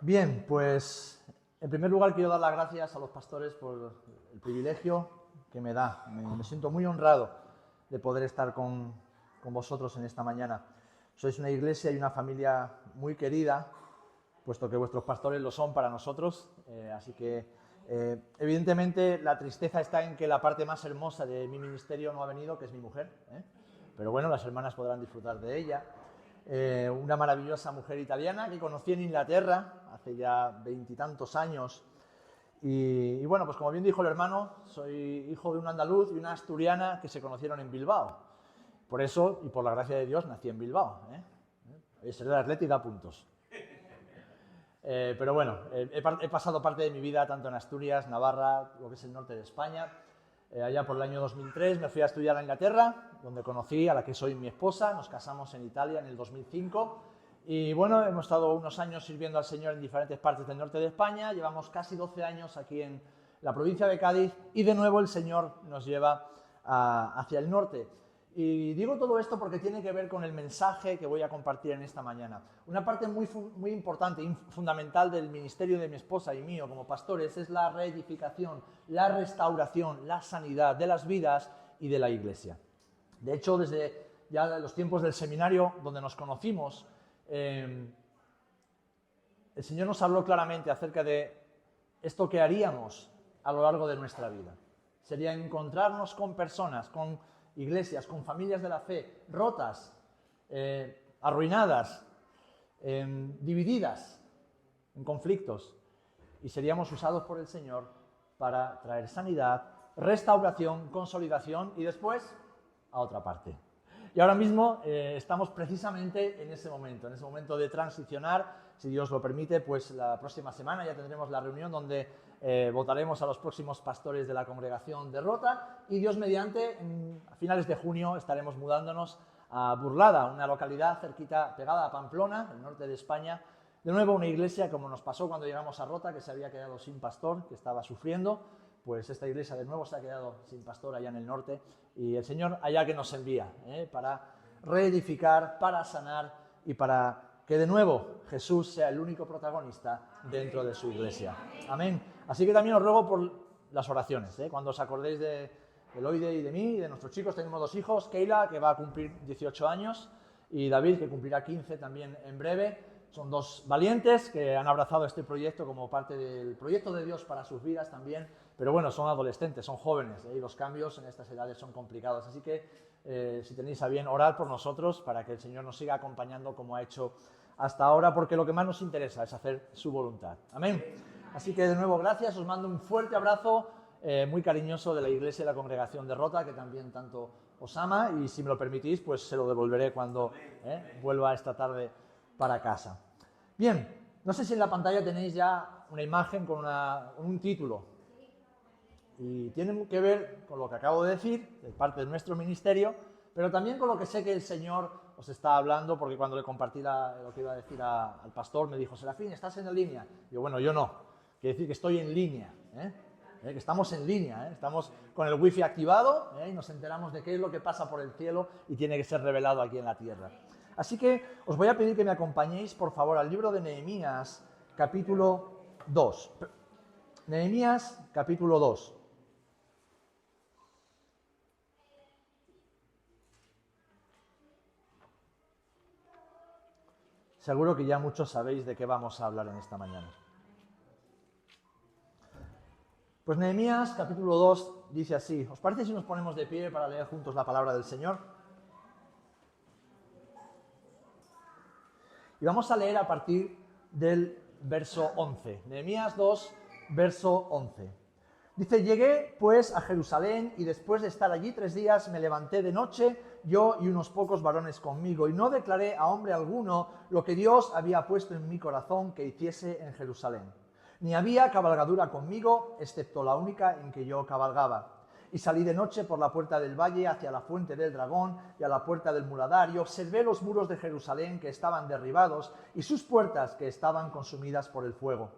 Bien, pues en primer lugar quiero dar las gracias a los pastores por el privilegio que me da. Me siento muy honrado de poder estar con vosotros en esta mañana. Sois una iglesia y una familia muy querida, puesto que vuestros pastores lo son para nosotros. Así que, evidentemente, la tristeza está en que la parte más hermosa de mi ministerio no ha venido, que es mi mujer. Pero bueno, las hermanas podrán disfrutar de ella. Una maravillosa mujer italiana que conocí en Inglaterra hace ya 20 y tantos años. Y bueno, pues como bien dijo el hermano, soy hijo de un andaluz y una asturiana que se conocieron en Bilbao. Por eso, y por la gracia de Dios, nací en Bilbao. Ser del Atleti da puntos. Pero bueno, he pasado parte de mi vida tanto en Asturias, Navarra, lo que es el norte de España. Allá por el año 2003 me fui a estudiar a Inglaterra, donde conocí a la que soy mi esposa. Nos casamos en Italia en el 2005. Y bueno, hemos estado unos años sirviendo al Señor en diferentes partes del norte de España. Llevamos casi 12 años aquí en la provincia de Cádiz y de nuevo el Señor nos lleva hacia el norte. Y digo todo esto porque tiene que ver con el mensaje que voy a compartir en esta mañana. Una parte muy importante y fundamental del ministerio de mi esposa y mío como pastores es la reedificación, la restauración, la sanidad de las vidas y de la iglesia. De hecho, desde ya los tiempos del seminario donde nos conocimos, el Señor nos habló claramente acerca de esto que haríamos a lo largo de nuestra vida. Sería encontrarnos con personas, con iglesias, con familias de la fe, rotas, arruinadas, divididas, en conflictos, y seríamos usados por el Señor para traer sanidad, restauración, consolidación y después a otra parte. Y ahora mismo estamos precisamente en ese momento de transicionar. Si Dios lo permite, pues la próxima semana ya tendremos la reunión donde votaremos a los próximos pastores de la congregación de Rota y Dios mediante, a finales de junio estaremos mudándonos a Burlada, una localidad cerquita, pegada a Pamplona, el norte de España. De nuevo una iglesia, como nos pasó cuando llegamos a Rota, que se había quedado sin pastor, que estaba sufriendo. Pues esta iglesia de nuevo se ha quedado sin pastor allá en el norte y el Señor allá que nos envía para reedificar, para sanar y para que de nuevo Jesús sea el único protagonista dentro de su iglesia. Amén. Así que también os ruego por las oraciones. Cuando os acordéis de Eloide y de mí y de nuestros chicos, tenemos 2 hijos, Keila, que va a cumplir 18 años, y David, que cumplirá 15 también en breve. Son 2 valientes que han abrazado este proyecto como parte del proyecto de Dios para sus vidas también. Pero bueno, son adolescentes, son jóvenes, y los cambios en estas edades son complicados. Así que si tenéis a bien, orad por nosotros para que el Señor nos siga acompañando como ha hecho hasta ahora, porque lo que más nos interesa es hacer su voluntad. Amén. Así que de nuevo, gracias. Os mando un fuerte abrazo muy cariñoso de la iglesia y la congregación de Rota, que también tanto os ama, y si me lo permitís, pues se lo devolveré cuando vuelva esta tarde para casa. Bien, no sé si en la pantalla tenéis ya una imagen con un título. Y tiene que ver con lo que acabo de decir, de parte de nuestro ministerio, pero también con lo que sé que el Señor os está hablando, porque cuando le compartí lo que iba a decir al pastor, me dijo: Serafín, ¿estás en línea? Y yo, bueno, yo no. Quiere decir que estoy en línea, que estamos en línea, estamos con el wifi activado y nos enteramos de qué es lo que pasa por el cielo y tiene que ser revelado aquí en la tierra. Así que os voy a pedir que me acompañéis, por favor, al libro de Nehemías, capítulo 2. Nehemías, capítulo 2. Seguro que ya muchos sabéis de qué vamos a hablar en esta mañana. Pues Nehemías, capítulo 2, dice así. ¿Os parece si nos ponemos de pie para leer juntos la palabra del Señor? Y vamos a leer a partir del verso 11. Nehemías 2, verso 11. Dice: llegué pues a Jerusalén y después de estar allí 3 días me levanté de noche, yo y unos pocos varones conmigo, y no declaré a hombre alguno lo que Dios había puesto en mi corazón que hiciese en Jerusalén. Ni había cabalgadura conmigo, excepto la única en que yo cabalgaba. Y salí de noche por la puerta del valle hacia la fuente del dragón y a la puerta del muladar, y observé los muros de Jerusalén que estaban derribados y sus puertas que estaban consumidas por el fuego.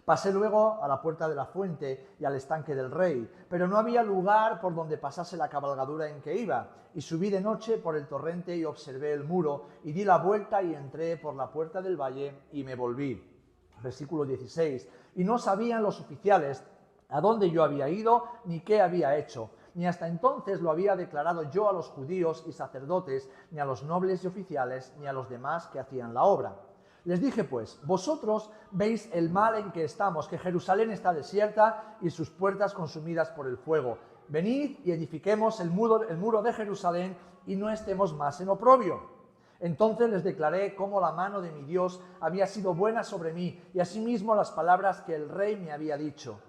Pasé luego a la puerta de la fuente y al estanque del rey, pero no había lugar por donde pasase la cabalgadura en que iba, y subí de noche por el torrente y observé el muro, y di la vuelta y entré por la puerta del valle y me volví. Versículo 16. Y no sabían los oficiales a dónde yo había ido ni qué había hecho. Ni hasta entonces lo había declarado yo a los judíos y sacerdotes, ni a los nobles y oficiales, ni a los demás que hacían la obra. Les dije pues, vosotros veis el mal en que estamos, que Jerusalén está desierta y sus puertas consumidas por el fuego. Venid y edifiquemos el muro de Jerusalén y no estemos más en oprobio. Entonces les declaré cómo la mano de mi Dios había sido buena sobre mí y asimismo las palabras que el rey me había dicho.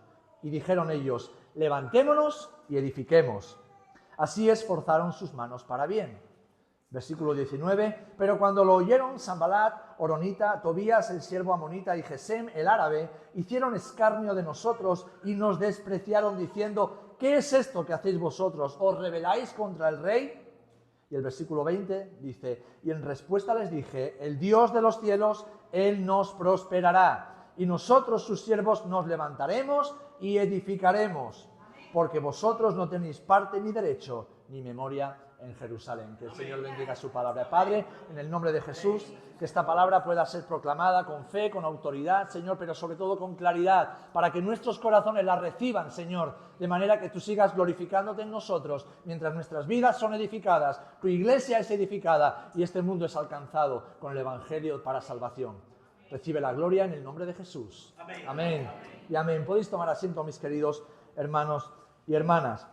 Y dijeron ellos, levantémonos y edifiquemos. Así esforzaron sus manos para bien. Versículo 19. Pero cuando lo oyeron Sanbalat, Horonita, Tobías el siervo amonita y Gesem el árabe, hicieron escarnio de nosotros y nos despreciaron diciendo, ¿qué es esto que hacéis vosotros? ¿Os rebeláis contra el rey? Y el versículo 20 dice, y en respuesta les dije, el Dios de los cielos, Él nos prosperará, y nosotros sus siervos nos levantaremos y edificaremos, porque vosotros no tenéis parte ni derecho ni memoria en Jerusalén. Que el Señor bendiga su palabra. Padre, en el nombre de Jesús, que esta palabra pueda ser proclamada con fe, con autoridad, Señor, pero sobre todo con claridad, para que nuestros corazones la reciban, Señor, de manera que tú sigas glorificándote en nosotros, mientras nuestras vidas son edificadas, tu iglesia es edificada y este mundo es alcanzado con el Evangelio para salvación. Recibe la gloria en el nombre de Jesús. Amén. Amén. Y amén. Podéis tomar asiento, mis queridos hermanos y hermanas.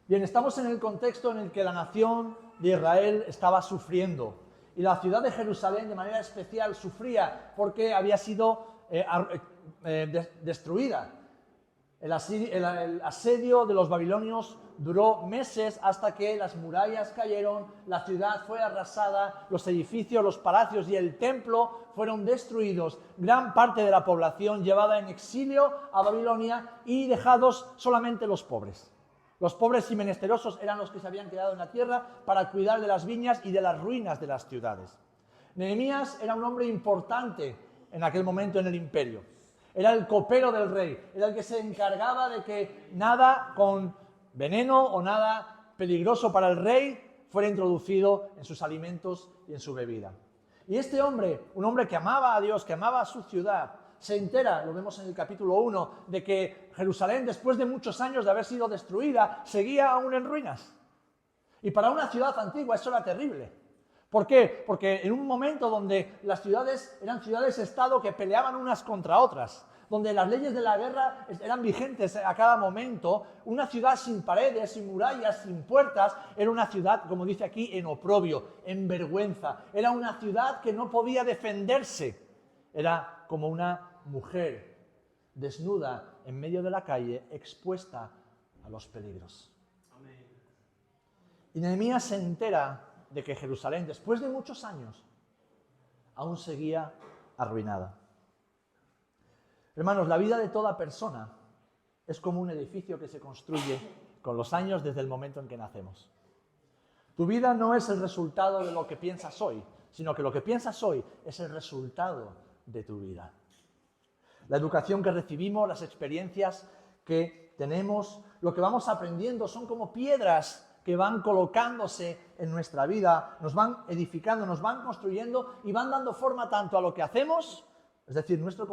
Bien, estamos en el contexto en el que la nación de Israel estaba sufriendo y la ciudad de Jerusalén de manera especial sufría porque había sido destruida. El asedio de los babilonios duró meses hasta que las murallas cayeron, la ciudad fue arrasada, los edificios, los palacios y el templo fueron destruidos, gran parte de la población llevada en exilio a Babilonia y dejados solamente los pobres. Los pobres y menesterosos eran los que se habían quedado en la tierra para cuidar de las viñas y de las ruinas de las ciudades. Nehemías era un hombre importante en aquel momento en el imperio. Era el copero del rey, era el que se encargaba de que nada con veneno o nada peligroso para el rey fuera introducido en sus alimentos y en su bebida. Y este hombre, un hombre que amaba a Dios, que amaba a su ciudad, se entera, lo vemos en el capítulo 1, de que Jerusalén, después de muchos años de haber sido destruida, seguía aún en ruinas. Y para una ciudad antigua eso era terrible. ¿Por qué? Porque en un momento donde las ciudades eran ciudades-estado que peleaban unas contra otras, donde las leyes de la guerra eran vigentes a cada momento, una ciudad sin paredes, sin murallas, sin puertas, era una ciudad, como dice aquí, en oprobio, en vergüenza. Era una ciudad que no podía defenderse. Era como una mujer desnuda en medio de la calle, expuesta a los peligros. Amén. Y Nehemías se entera de que Jerusalén, después de muchos años, aún seguía arruinada. Hermanos, la vida de toda persona es como un edificio que se construye con los años desde el momento en que nacemos. Tu vida no es el resultado de lo que piensas hoy, sino que lo que piensas hoy es el resultado de tu vida. La educación que recibimos, las experiencias que tenemos, lo que vamos aprendiendo son como piedras que van colocándose en nuestra vida, nos van edificando, nos van construyendo y van dando forma tanto a lo que hacemos, es decir, nuestro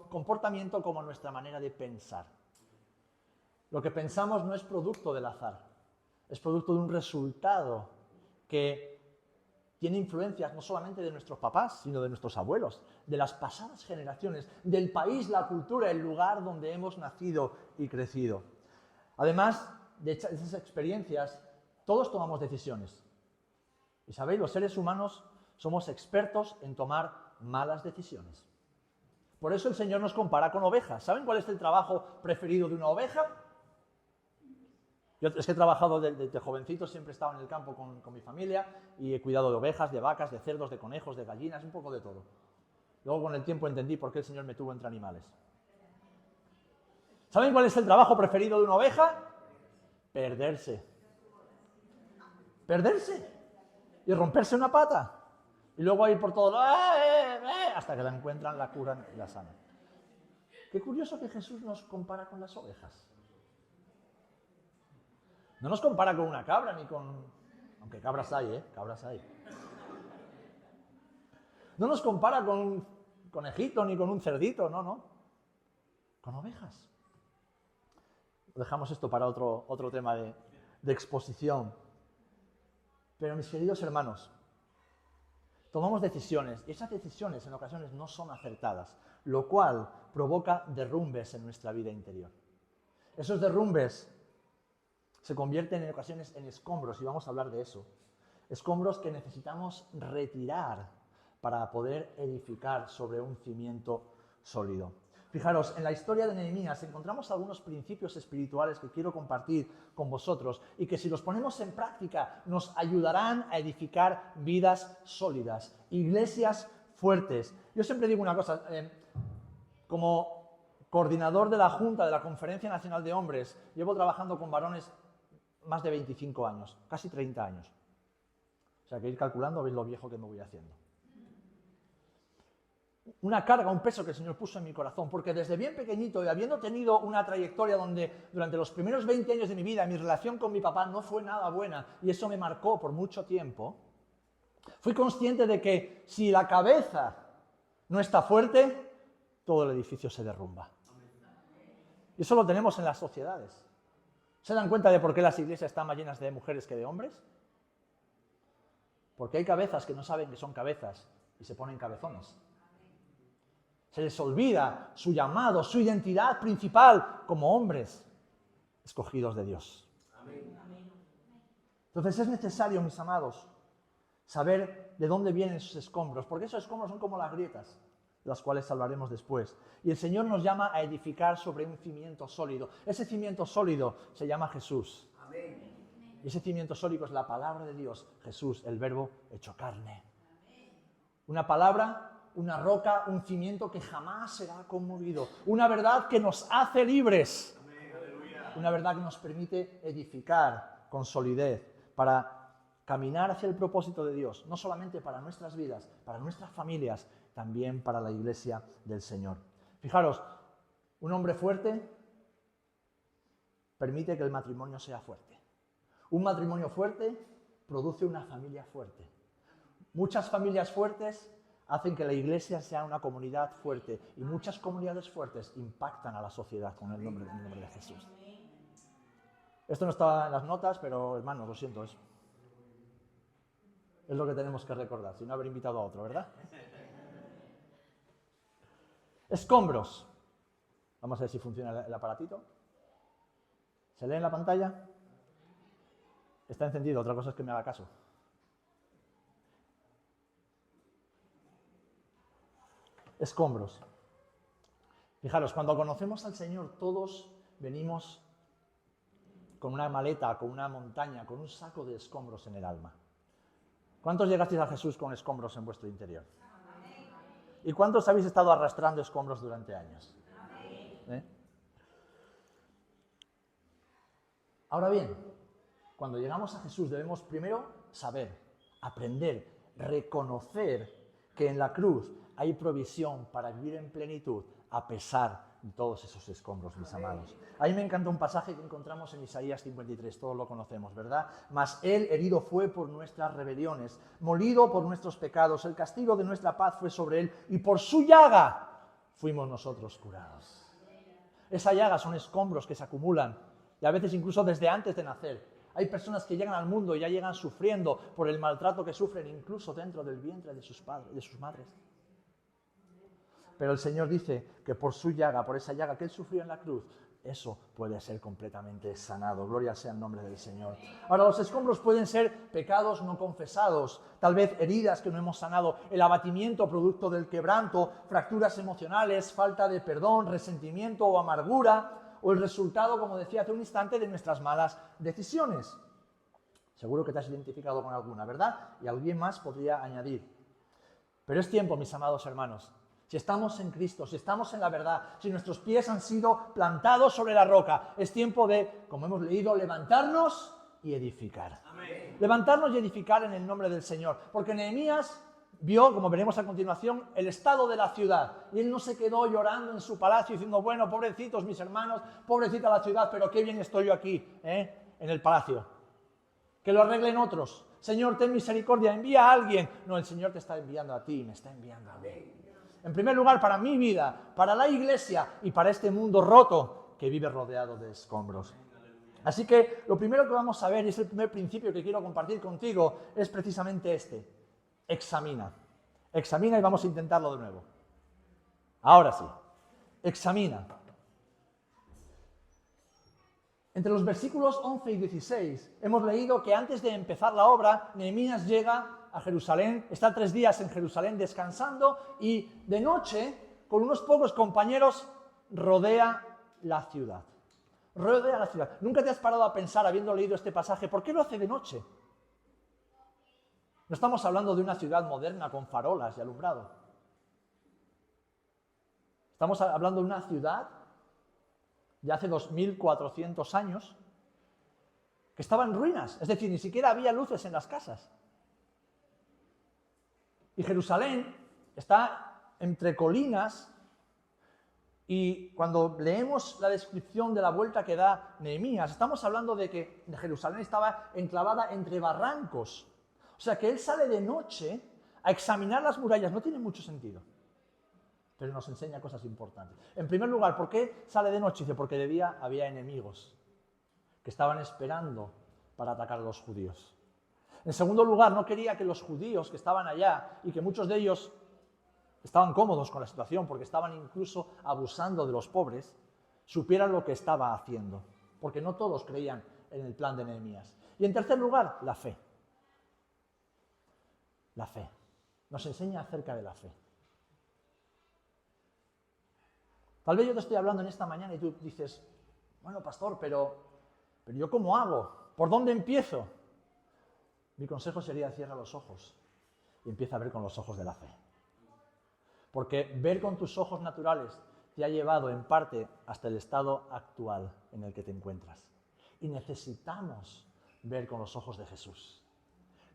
comportamiento, como a nuestra manera de pensar. Lo que pensamos no es producto del azar, es producto de un resultado que tiene influencias no solamente de nuestros papás, sino de nuestros abuelos, de las pasadas generaciones, del país, la cultura, el lugar donde hemos nacido y crecido. Además de esas experiencias, todos tomamos decisiones. Y sabéis, los seres humanos somos expertos en tomar malas decisiones. Por eso el Señor nos compara con ovejas. ¿Saben cuál es el trabajo preferido de una oveja? Yo es que he trabajado desde jovencito, siempre he estado en el campo con mi familia y he cuidado de ovejas, de vacas, de cerdos, de conejos, de gallinas, un poco de todo. Luego con el tiempo entendí por qué el Señor me tuvo entre animales. ¿Saben cuál es el trabajo preferido de una oveja? Perderse. Perderse. Y romperse una pata. Y luego ir por todo hasta que la encuentran, la curan y la sanan. Qué curioso que Jesús nos compara con las ovejas. No nos compara con una cabra ni con... Aunque cabras hay, cabras hay. No nos compara con conejito ni con un cerdito, no. Con ovejas. Dejamos esto para otro tema de exposición. Pero mis queridos hermanos, tomamos decisiones y esas decisiones en ocasiones no son acertadas, lo cual provoca derrumbes en nuestra vida interior. Esos derrumbes se convierten en ocasiones en escombros y vamos a hablar de eso. Escombros que necesitamos retirar para poder edificar sobre un cimiento sólido. Fijaros, en la historia de Nehemías encontramos algunos principios espirituales que quiero compartir con vosotros y que si los ponemos en práctica nos ayudarán a edificar vidas sólidas, iglesias fuertes. Yo siempre digo una cosa, como coordinador de la Junta de la Conferencia Nacional de Hombres, llevo trabajando con varones más de 25 años, casi 30 años. O sea que ir calculando, veis lo viejo que me voy haciendo. Una carga, un peso que el Señor puso en mi corazón, porque desde bien pequeñito y habiendo tenido una trayectoria donde durante los primeros 20 años de mi vida mi relación con mi papá no fue nada buena y eso me marcó por mucho tiempo, fui consciente de que si la cabeza no está fuerte, todo el edificio se derrumba. Y eso lo tenemos en las sociedades. ¿Se dan cuenta de por qué las iglesias están más llenas de mujeres que de hombres? Porque hay cabezas que no saben que son cabezas y se ponen cabezones. Se les olvida su llamado, su identidad principal como hombres escogidos de Dios. Entonces es necesario, mis amados, saber de dónde vienen esos escombros, porque esos escombros son como las grietas, de las cuales hablaremos después. Y el Señor nos llama a edificar sobre un cimiento sólido. Ese cimiento sólido se llama Jesús. Y ese cimiento sólido es la palabra de Dios, Jesús, el verbo hecho carne. Una palabra, una roca, un cimiento que jamás será conmovido. Una verdad que nos hace libres. Una verdad que nos permite edificar con solidez para caminar hacia el propósito de Dios. No solamente para nuestras vidas, para nuestras familias, también para la iglesia del Señor. Fijaros, un hombre fuerte permite que el matrimonio sea fuerte. Un matrimonio fuerte produce una familia fuerte. Muchas familias fuertes hacen que la iglesia sea una comunidad fuerte y muchas comunidades fuertes impactan a la sociedad con el nombre de Jesús. Esto no estaba en las notas, pero hermanos, lo siento, es lo que tenemos que recordar, si no haber invitado a otro, ¿verdad? Escombros. Vamos a ver si funciona el aparatito. ¿Se lee en la pantalla? Está encendido, otra cosa es que me haga caso. Escombros. Fijaros, cuando conocemos al Señor, todos venimos con una maleta, con una montaña, con un saco de escombros en el alma. ¿Cuántos llegasteis a Jesús con escombros en vuestro interior? ¿Y cuántos habéis estado arrastrando escombros durante años? Ahora bien, cuando llegamos a Jesús debemos primero saber, aprender, reconocer que en la cruz hay provisión para vivir en plenitud a pesar de todos esos escombros, mis amados. A mí me encanta un pasaje que encontramos en Isaías 53, todos lo conocemos, ¿verdad? Mas Él herido fue por nuestras rebeliones, molido por nuestros pecados, el castigo de nuestra paz fue sobre Él y por su llaga fuimos nosotros curados. Esa llaga son escombros que se acumulan y a veces incluso desde antes de nacer. Hay personas que llegan al mundo y ya llegan sufriendo por el maltrato que sufren incluso dentro del vientre de sus padres, de sus madres. Pero el Señor dice que por su llaga, por esa llaga que Él sufrió en la cruz, eso puede ser completamente sanado. Gloria sea el nombre del Señor. Ahora, los escombros pueden ser pecados no confesados, tal vez heridas que no hemos sanado, el abatimiento producto del quebranto, fracturas emocionales, falta de perdón, resentimiento o amargura, o el resultado, como decía hace un instante, de nuestras malas decisiones. Seguro que te has identificado con alguna, ¿verdad? Y alguien más podría añadir. Pero es tiempo, mis amados hermanos. Si estamos en Cristo, si estamos en la verdad, si nuestros pies han sido plantados sobre la roca, es tiempo de, como hemos leído, levantarnos y edificar. Amén. Levantarnos y edificar en el nombre del Señor. Porque Nehemías vio, como veremos a continuación, el estado de la ciudad. Y él no se quedó llorando en su palacio diciendo, bueno, pobrecitos mis hermanos, pobrecita la ciudad, pero qué bien estoy yo aquí, en el palacio. Que lo arreglen otros. Señor, ten misericordia, envía a alguien. No, el Señor te está enviando a ti, me está enviando a mí. En primer lugar, para mi vida, para la iglesia y para este mundo roto que vive rodeado de escombros. Así que lo primero que vamos a ver, y es el primer principio que quiero compartir contigo, es precisamente este. Examina. Examina y vamos a intentarlo de nuevo. Ahora sí. Examina. Entre los versículos 11 y 16 hemos leído que antes de empezar la obra, Nehemías llega a Jerusalén, está 3 días en Jerusalén descansando y de noche, con unos pocos compañeros, rodea la ciudad. Rodea la ciudad. ¿Nunca te has parado a pensar, habiendo leído este pasaje, por qué lo hace de noche? No estamos hablando de una ciudad moderna con farolas y alumbrado. Estamos hablando de una ciudad de hace 2400 años que estaba en ruinas, es decir, ni siquiera había luces en las casas. Y Jerusalén está entre colinas y cuando leemos la descripción de la vuelta que da Nehemías, estamos hablando de que Jerusalén estaba enclavada entre barrancos. O sea que él sale de noche a examinar las murallas. No tiene mucho sentido, pero nos enseña cosas importantes. En primer lugar, ¿por qué sale de noche? Dice, porque de día había enemigos que estaban esperando para atacar a los judíos. En segundo lugar, no quería que los judíos que estaban allá y que muchos de ellos estaban cómodos con la situación porque estaban incluso abusando de los pobres, supieran lo que estaba haciendo, porque no todos creían en el plan de Nehemías. Y en tercer lugar, la fe. La fe. Nos enseña acerca de la fe. Tal vez yo te estoy hablando en esta mañana y tú dices, bueno, pastor, pero ¿yo cómo hago? ¿Por dónde empiezo? Mi consejo sería cierra los ojos y empieza a ver con los ojos de la fe. Porque ver con tus ojos naturales te ha llevado en parte hasta el estado actual en el que te encuentras. Y necesitamos ver con los ojos de Jesús.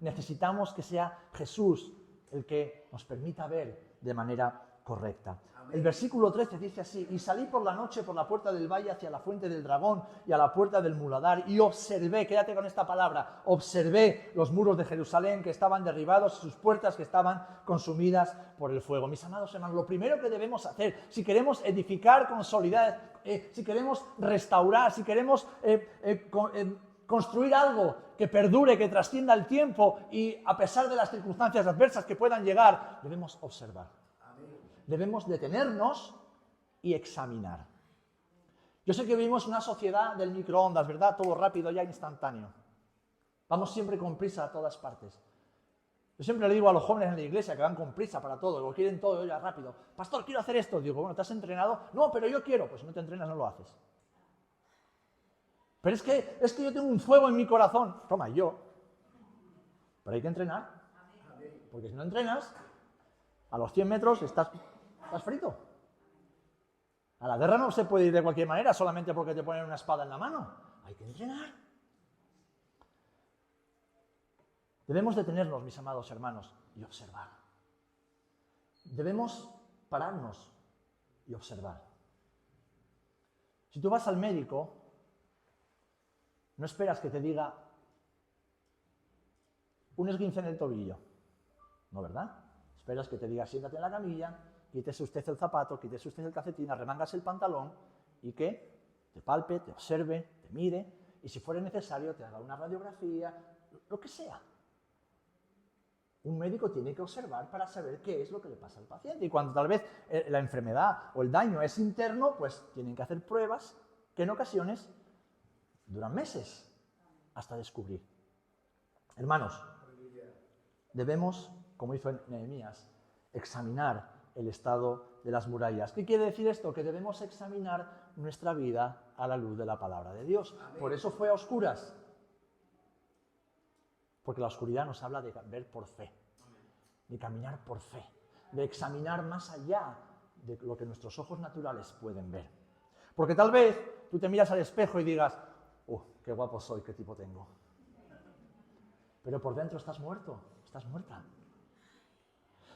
Necesitamos que sea Jesús el que nos permita ver de manera correcta. El versículo 13 dice así, y salí por la noche por la puerta del valle hacia la fuente del dragón y a la puerta del muladar y observé, quédate con esta palabra, observé los muros de Jerusalén que estaban derribados y sus puertas que estaban consumidas por el fuego. Mis amados hermanos, lo primero que debemos hacer, si queremos edificar, consolidar, si queremos restaurar, si queremos construir algo que perdure, que trascienda el tiempo y a pesar de las circunstancias adversas que puedan llegar, debemos observar. Debemos detenernos y examinar. Yo sé que vivimos una sociedad del microondas, ¿verdad? Todo rápido, ya instantáneo. Vamos siempre con prisa a todas partes. Yo siempre le digo a los jóvenes en la iglesia que van con prisa para todo, lo quieren todo ya rápido. Pastor, quiero hacer esto. Digo, bueno, ¿te has entrenado? No, pero yo quiero. Pues si no te entrenas, no lo haces. Pero es que yo tengo un fuego en mi corazón. Toma, yo. Pero hay que entrenar. Porque si no entrenas, a los 100 metros estás frito. A la guerra no se puede ir de cualquier manera solamente porque te ponen una espada en la mano. Hay que entrenar. Debemos detenernos, mis amados hermanos, y observar. Debemos pararnos y observar. Si tú vas al médico, no esperas que te diga un esguince en el tobillo. No, ¿verdad? Esperas que te diga, siéntate en la camilla, quítese usted el zapato, quítese usted el calcetín, arremángase el pantalón y que te palpe, te observe, te mire y si fuera necesario te haga una radiografía, lo que sea. Un médico tiene que observar para saber qué es lo que le pasa al paciente y cuando tal vez la enfermedad o el daño es interno, pues tienen que hacer pruebas que en ocasiones duran meses hasta descubrir. Hermanos, debemos, como hizo Nehemías, examinar el estado de las murallas. ¿Qué quiere decir esto? Que debemos examinar nuestra vida a la luz de la palabra de Dios. Amén. Por eso fue a oscuras. Porque la oscuridad nos habla de ver por fe, de caminar por fe, de examinar más allá de lo que nuestros ojos naturales pueden ver. Porque tal vez tú te miras al espejo y digas, qué guapo soy, qué tipo tengo. Pero por dentro estás muerto, estás muerta.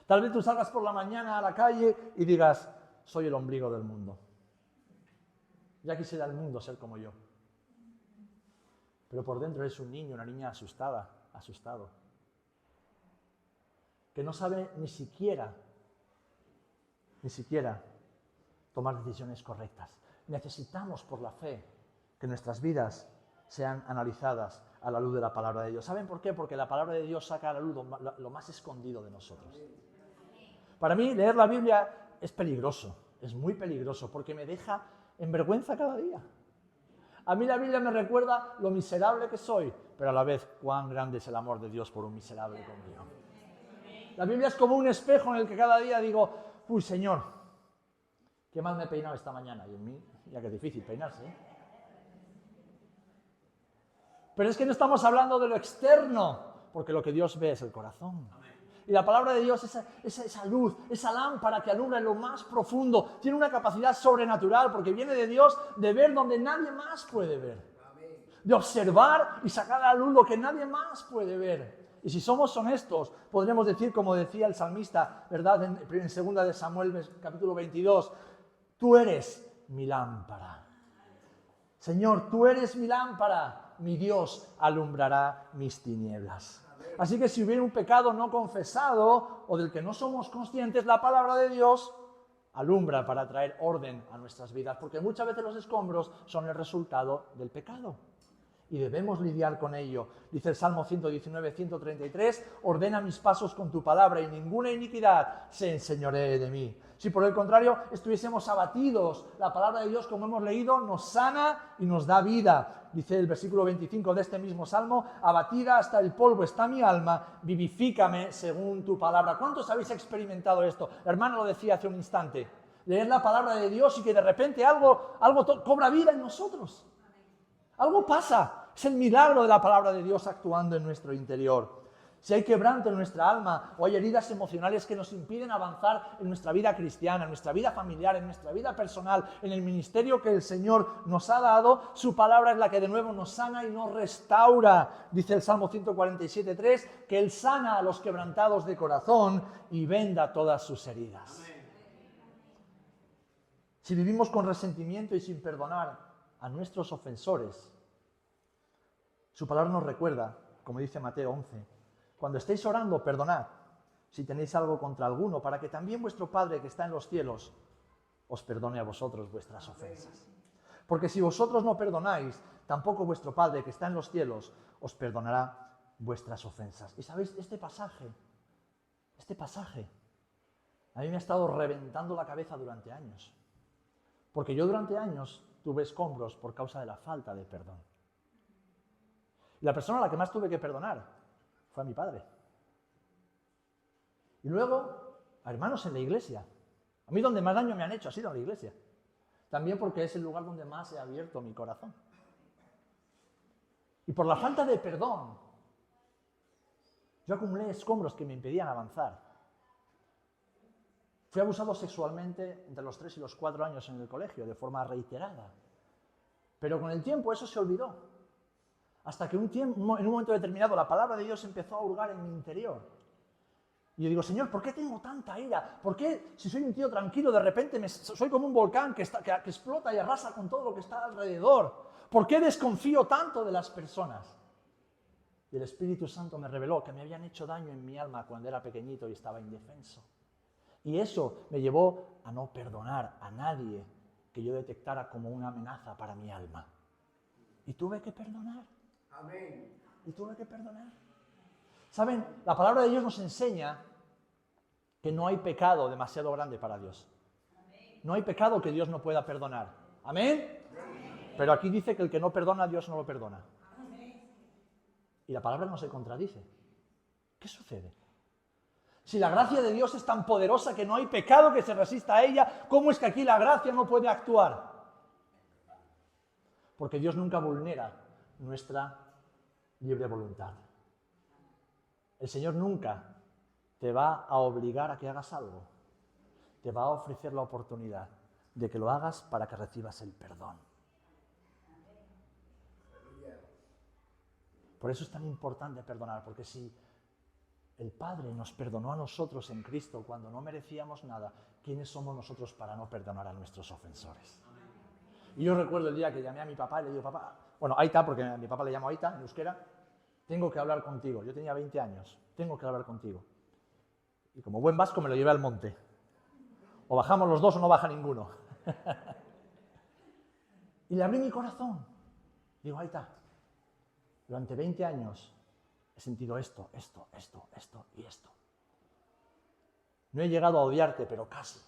Tal vez tú salgas por la mañana a la calle y digas, soy el ombligo del mundo. Ya quisiera el mundo ser como yo. Pero por dentro eres un niño, una niña asustada, asustado. Que no sabe ni siquiera ni siquiera tomar decisiones correctas. Necesitamos, por la fe, que nuestras vidas sean analizadas a la luz de la palabra de Dios. ¿Saben por qué? Porque la palabra de Dios saca a la luz lo más escondido de nosotros. Para mí, leer la Biblia es peligroso, es muy peligroso, porque me deja en vergüenza cada día. A mí la Biblia me recuerda lo miserable que soy, pero a la vez cuán grande es el amor de Dios por un miserable como yo. La Biblia es como un espejo en el que cada día digo, uy, Señor, qué mal me he peinado esta mañana. Y en mí, ya que es difícil peinarse, ¿eh? Pero es que no estamos hablando de lo externo, porque lo que Dios ve es el corazón. Y la palabra de Dios es esa luz, esa lámpara que alumbra en lo más profundo. Tiene una capacidad sobrenatural, porque viene de Dios, de ver donde nadie más puede ver. De observar y sacar a la luz lo que nadie más puede ver. Y si somos honestos, podremos decir, como decía el salmista, ¿verdad? En 2 de Samuel, capítulo 22, tú eres mi lámpara. Señor, tú eres mi lámpara. Mi Dios alumbrará mis tinieblas. Así que si hubiera un pecado no confesado o del que no somos conscientes, la palabra de Dios alumbra para traer orden a nuestras vidas, porque muchas veces los escombros son el resultado del pecado y debemos lidiar con ello. Dice el Salmo 119, 133, ordena mis pasos con tu palabra y ninguna iniquidad se enseñoree de mí. Si por el contrario estuviésemos abatidos, la palabra de Dios, como hemos leído, nos sana y nos da vida. Dice el versículo 25 de este mismo Salmo, abatida hasta el polvo está mi alma, vivifícame según tu palabra. ¿Cuántos habéis experimentado esto? La hermana lo decía hace un instante. Leer la palabra de Dios y que de repente algo cobra vida en nosotros. Algo pasa. Es el milagro de la palabra de Dios actuando en nuestro interior. Si hay quebranto en nuestra alma o hay heridas emocionales que nos impiden avanzar en nuestra vida cristiana, en nuestra vida familiar, en nuestra vida personal, en el ministerio que el Señor nos ha dado, su palabra es la que de nuevo nos sana y nos restaura. Dice el Salmo 147:3 que Él sana a los quebrantados de corazón y venda todas sus heridas. Si vivimos con resentimiento y sin perdonar a nuestros ofensores, su palabra nos recuerda, como dice Mateo 11, cuando estéis orando, perdonad si tenéis algo contra alguno, para que también vuestro Padre que está en los cielos os perdone a vosotros vuestras ofensas. Porque si vosotros no perdonáis, tampoco vuestro Padre que está en los cielos os perdonará vuestras ofensas. Y sabéis, este pasaje, a mí me ha estado reventando la cabeza durante años. Porque yo durante años tuve escombros por causa de la falta de perdón. Y la persona a la que más tuve que perdonar fue a mi padre. Y luego a hermanos en la iglesia. A mí donde más daño me han hecho ha sido en la iglesia. También porque es el lugar donde más he abierto mi corazón. Y por la falta de perdón, yo acumulé escombros que me impedían avanzar. Fui abusado sexualmente entre los 3 y los 4 años en el colegio, de forma reiterada. Pero con el tiempo eso se olvidó. Hasta que en un momento determinado la palabra de Dios empezó a hurgar en mi interior. Y yo digo, Señor, ¿por qué tengo tanta ira? ¿Por qué, si soy un tío tranquilo, de repente soy como un volcán que explota y arrasa con todo lo que está alrededor? ¿Por qué desconfío tanto de las personas? Y el Espíritu Santo me reveló que me habían hecho daño en mi alma cuando era pequeñito y estaba indefenso. Y eso me llevó a no perdonar a nadie que yo detectara como una amenaza para mi alma. Y tuve que perdonar. Amén. Y tuve que perdonar. ¿Saben? La palabra de Dios nos enseña que no hay pecado demasiado grande para Dios. No hay pecado que Dios no pueda perdonar. ¿Amén? Pero aquí dice que el que no perdona, Dios no lo perdona. Y la palabra no se contradice. ¿Qué sucede? Si la gracia de Dios es tan poderosa que no hay pecado que se resista a ella, ¿cómo es que aquí la gracia no puede actuar? Porque Dios nunca vulnera nuestra libre voluntad. El Señor nunca te va a obligar a que hagas algo. Te va a ofrecer la oportunidad de que lo hagas para que recibas el perdón. Por eso es tan importante perdonar, porque si el Padre nos perdonó a nosotros en Cristo cuando no merecíamos nada, ¿quiénes somos nosotros para no perdonar a nuestros ofensores? Y yo recuerdo el día que llamé a mi papá y le digo, papá, bueno, Aita, porque a mi papá le llamo Aita en euskera, tengo que hablar contigo. Yo tenía 20 años, tengo que hablar contigo. Y como buen vasco me lo llevé al monte. O bajamos los dos o no baja ninguno. Y le abrí mi corazón. Digo, ahí está. Durante 20 años he sentido esto y esto. No he llegado a odiarte, pero casi.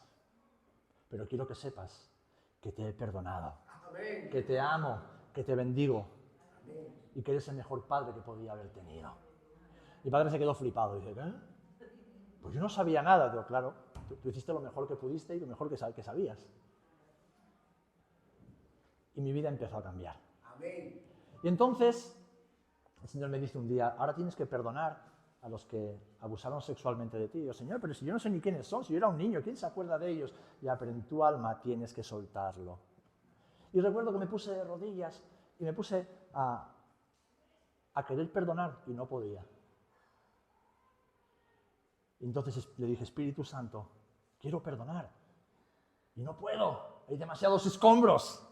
Pero quiero que sepas que te he perdonado, que te amo, que te bendigo y que eres el mejor padre que podía haber tenido. Mi padre se quedó flipado. Dice, ¿qué? Pues yo no sabía nada. Digo, claro, tú hiciste lo mejor que pudiste y lo mejor que sabías. Y mi vida empezó a cambiar. Amén. Y entonces el Señor me dice un día, ahora tienes que perdonar a los que abusaron sexualmente de ti. Y yo, Señor, pero si yo no sé ni quiénes son, si yo era un niño, ¿quién se acuerda de ellos? Ya, pero en tu alma tienes que soltarlo. Y recuerdo que me puse de rodillas y me puse a querer perdonar y no podía. Y entonces le dije, Espíritu Santo, quiero perdonar y no puedo, hay demasiados escombros.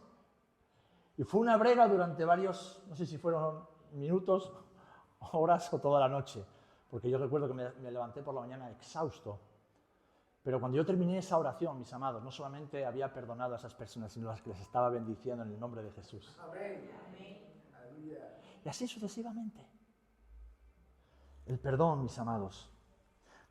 Y fue una brega durante varios, no sé si fueron minutos, horas o toda la noche, porque yo recuerdo que me levanté por la mañana exhausto. Pero cuando yo terminé esa oración, mis amados, no solamente había perdonado a esas personas, sino las que les estaba bendiciendo en el nombre de Jesús. Amén. Y así sucesivamente. El perdón, mis amados.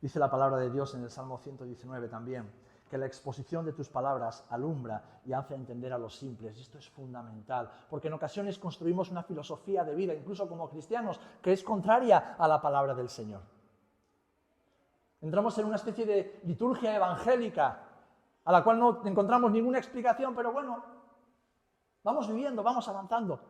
Dice la palabra de Dios en el Salmo 119 también, que la exposición de tus palabras alumbra y hace entender a los simples. Y esto es fundamental, porque en ocasiones construimos una filosofía de vida, incluso como cristianos, que es contraria a la palabra del Señor. Entramos en una especie de liturgia evangélica, a la cual no encontramos ninguna explicación, pero bueno, vamos viviendo, vamos avanzando,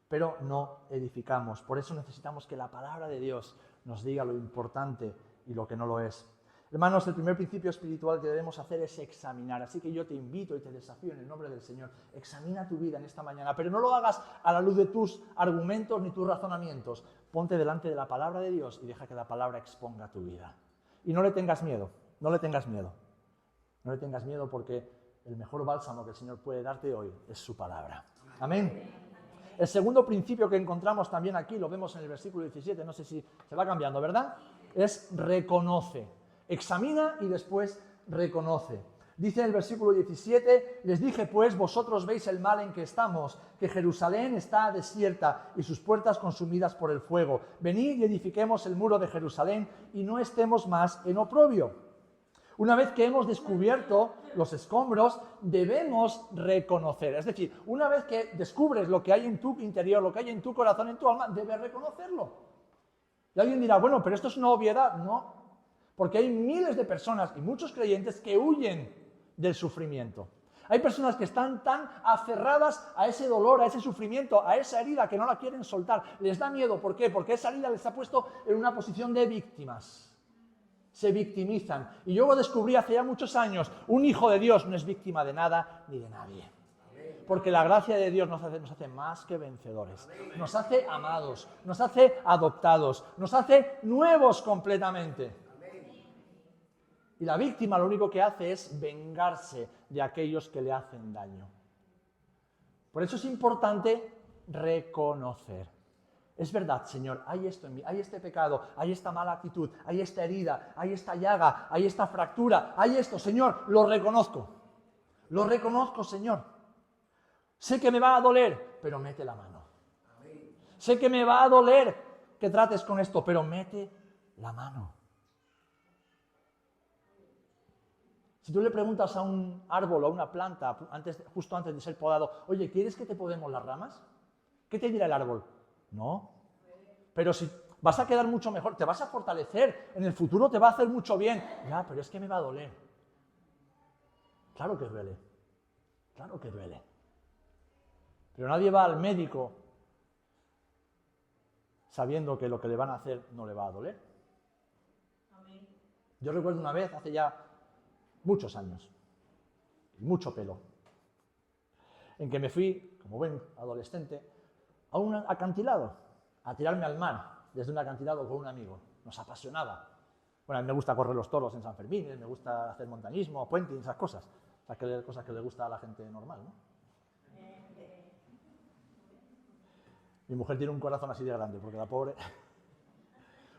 pero no edificamos. Por eso necesitamos que la palabra de Dios nos diga lo importante y lo que no lo es. Hermanos, el primer principio espiritual que debemos hacer es examinar. Así que yo te invito y te desafío en el nombre del Señor. Examina tu vida en esta mañana, pero no lo hagas a la luz de tus argumentos ni tus razonamientos. Ponte delante de la palabra de Dios y deja que la palabra exponga tu vida. Y no le tengas miedo, no le tengas miedo. No le tengas miedo porque el mejor bálsamo que el Señor puede darte hoy es su palabra. Amén. El segundo principio que encontramos también aquí, lo vemos en el versículo 17, no sé si se va cambiando, ¿verdad? Es reconoce. Examina y después reconoce. Dice en el versículo 17, les dije pues, vosotros veis el mal en que estamos, que Jerusalén está desierta y sus puertas consumidas por el fuego. Venid y edifiquemos el muro de Jerusalén y no estemos más en oprobio. Una vez que hemos descubierto los escombros, debemos reconocer. Es decir, una vez que descubres lo que hay en tu interior, lo que hay en tu corazón, en tu alma, debes reconocerlo. Y alguien dirá, bueno, pero esto es una obviedad. No, porque hay miles de personas y muchos creyentes que huyen del sufrimiento. Hay personas que están tan aferradas a ese dolor, a ese sufrimiento, a esa herida que no la quieren soltar. Les da miedo. ¿Por qué? Porque esa herida les ha puesto en una posición de víctimas. Se victimizan. Y yo lo descubrí hace ya muchos años. Un hijo de Dios no es víctima de nada ni de nadie. Porque la gracia de Dios nos hace más que vencedores. Nos hace amados, nos hace adoptados, nos hace nuevos completamente. Y la víctima lo único que hace es vengarse de aquellos que le hacen daño. Por eso es importante reconocer. Es verdad, Señor, hay esto en mí, hay este pecado, hay esta mala actitud, hay esta herida, hay esta llaga, hay esta fractura, hay esto, Señor, lo reconozco. Lo reconozco, Señor. Sé que me va a doler, pero mete la mano. Sé que me va a doler que trates con esto, pero mete la mano. Si tú le preguntas a un árbol o a una planta, justo antes de ser podado, oye, ¿quieres que te podemos las ramas? ¿Qué te dirá el árbol? No. Pero si vas a quedar mucho mejor, te vas a fortalecer, en el futuro te va a hacer mucho bien. Ya, pero es que me va a doler. Claro que duele. Claro que duele. Pero nadie va al médico sabiendo que lo que le van a hacer no le va a doler. Yo recuerdo una vez, hace ya muchos años, y mucho pelo, en que me fui, como buen adolescente, a un acantilado, a tirarme al mar, desde un acantilado con un amigo. Nos apasionaba. Bueno, a mí me gusta correr los toros en San Fermín, me gusta hacer montañismo, puenting, esas cosas. Cosas que le gusta a la gente normal, ¿no? Mi mujer tiene un corazón así de grande, porque la pobre...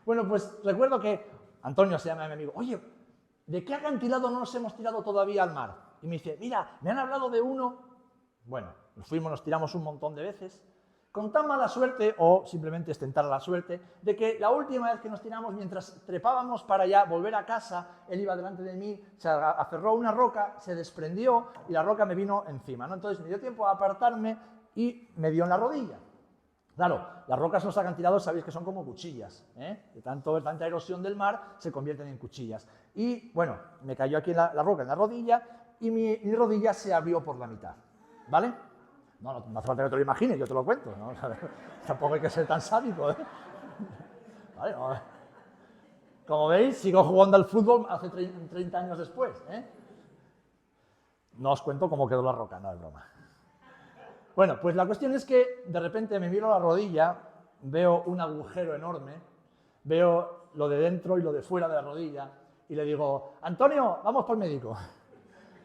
Bueno, pues recuerdo que Antonio se llama mi amigo. Oye, ¿de qué acantilado no nos hemos tirado todavía al mar? Y me dice, mira, me han hablado de uno. Bueno, nos tiramos un montón de veces, con tan mala suerte, o simplemente es tentar la suerte, de que la última vez que nos tiramos, mientras trepábamos para ya volver a casa, él iba delante de mí, se aferró a una roca, se desprendió y la roca me vino encima, ¿no? Entonces me dio tiempo a apartarme y me dio en la rodilla. Claro, las rocas, los acantilados, sabéis que son como cuchillas, ¿eh? De tanta erosión del mar se convierten en cuchillas. Y bueno, me cayó aquí la roca en la rodilla y mi rodilla se abrió por la mitad, ¿vale? No hace falta que te lo imagines, yo te lo cuento, ¿no? Tampoco hay que ser tan sádico, ¿eh? ¿Vale? No. Como veis, sigo jugando al fútbol hace 30 años después, ¿eh? No os cuento cómo quedó la roca, no es broma. Bueno, pues la cuestión es que de repente me miro la rodilla, veo un agujero enorme, veo lo de dentro y lo de fuera de la rodilla y le digo, Antonio, vamos por el médico.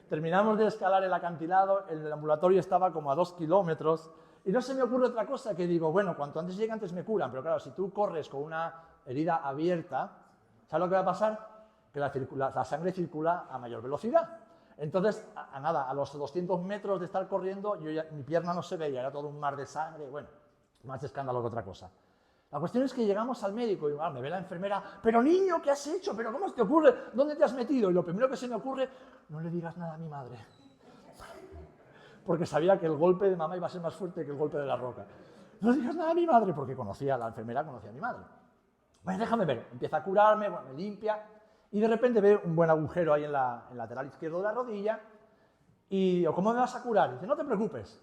Terminamos de escalar el acantilado, el ambulatorio estaba como a 2 kilómetros y no se me ocurre otra cosa que digo, bueno, cuanto antes llegue antes me curan, pero claro, si tú corres con una herida abierta, ¿sabes lo que va a pasar? Que la sangre circula a mayor velocidad. Entonces, a los 200 metros de estar corriendo, mi pierna no se veía, era todo un mar de sangre, bueno, más escándalo que otra cosa. La cuestión es que llegamos al médico y me ve la enfermera, pero niño, ¿qué has hecho? ¿Pero cómo se te ocurre? ¿Dónde te has metido? Y lo primero que se me ocurre, no le digas nada a mi madre. Porque sabía que el golpe de mamá iba a ser más fuerte que el golpe de la roca. No le digas nada a mi madre, porque la enfermera conocía a mi madre. Bueno, déjame ver, empieza a curarme, bueno, me limpia, y de repente ve un buen agujero ahí en el lateral izquierdo de la rodilla, y digo, ¿cómo me vas a curar? Y dice, no te preocupes.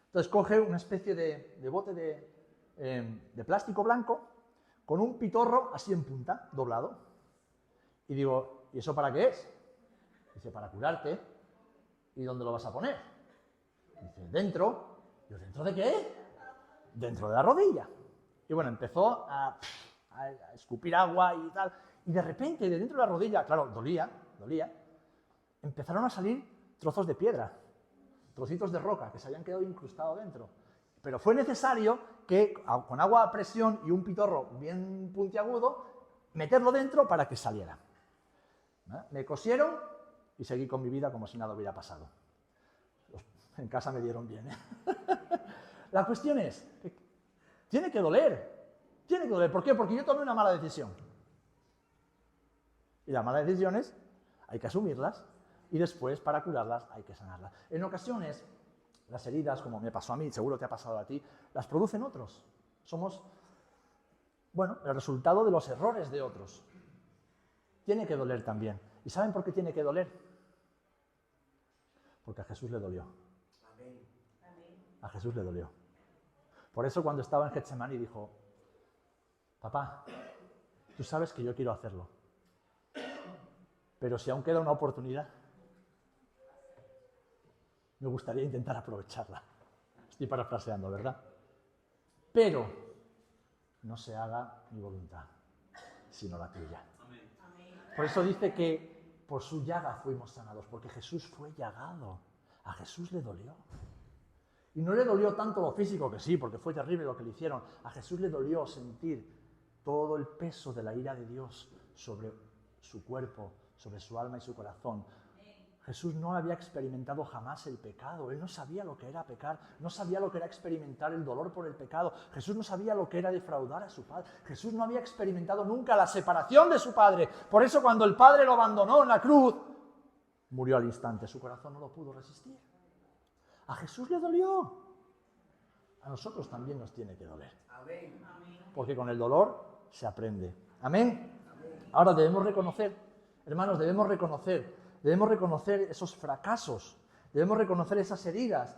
Entonces coge una especie de bote de plástico blanco con un pitorro así en punta, doblado. Y digo, ¿y eso para qué es? Dice, para curarte. ¿Y dónde lo vas a poner? Dice, dentro. Yo, ¿dentro de qué? Dentro de la rodilla. Y bueno, empezó a escupir agua y tal. Y de repente, de dentro de la rodilla, claro, dolía, empezaron a salir trozos de piedra, trocitos de roca que se habían quedado incrustados dentro. Pero fue necesario que, con agua a presión y un pitorro bien puntiagudo, meterlo dentro para que saliera. Me cosieron y seguí con mi vida como si nada hubiera pasado. En casa me dieron bien, ¿eh? La cuestión es, tiene que doler. Tiene que doler. ¿Por qué? Porque yo tomé una mala decisión. Y las malas decisiones hay que asumirlas y después, para curarlas, hay que sanarlas. En ocasiones, las heridas, como me pasó a mí, seguro te ha pasado a ti, las producen otros. Somos, bueno, el resultado de los errores de otros. Tiene que doler también. ¿Y saben por qué tiene que doler? Porque a Jesús le dolió. A Jesús le dolió. Por eso cuando estaba en Getsemaní dijo, papá, tú sabes que yo quiero hacerlo, pero si aún queda una oportunidad, me gustaría intentar aprovecharla. Estoy parafraseando, ¿verdad? Pero no se haga mi voluntad, sino la tuya. Por eso dice que por su llaga fuimos sanados, porque Jesús fue llagado. A Jesús le dolió. Y no le dolió tanto lo físico, que sí, porque fue terrible lo que le hicieron. A Jesús le dolió sentir todo el peso de la ira de Dios sobre su cuerpo, sobre su alma y su corazón. Jesús no había experimentado jamás el pecado. Él no sabía lo que era pecar, no sabía lo que era experimentar el dolor por el pecado. Jesús no sabía lo que era defraudar a su Padre. Jesús no había experimentado nunca la separación de su Padre. Por eso cuando el Padre lo abandonó en la cruz, murió al instante. Su corazón no lo pudo resistir. A Jesús le dolió. A nosotros también nos tiene que doler. Porque con el dolor se aprende. Amén. Ahora debemos reconocer, hermanos, debemos reconocer esos fracasos, debemos reconocer esas heridas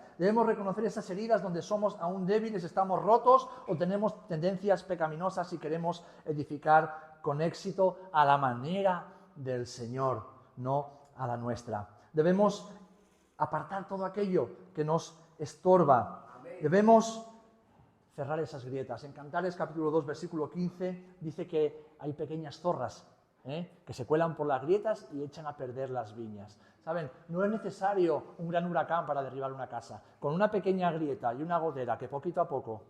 donde somos aún débiles, estamos rotos o tenemos tendencias pecaminosas y queremos edificar con éxito a la manera del Señor, no a la nuestra. Debemos apartar todo aquello que nos estorba. Debemos cerrar esas grietas. En Cantares capítulo 2, versículo 15, dice que hay pequeñas zorras que se cuelan por las grietas y echan a perder las viñas. ¿Saben? No es necesario un gran huracán para derribar una casa. Con una pequeña grieta y una gotera que poquito a poco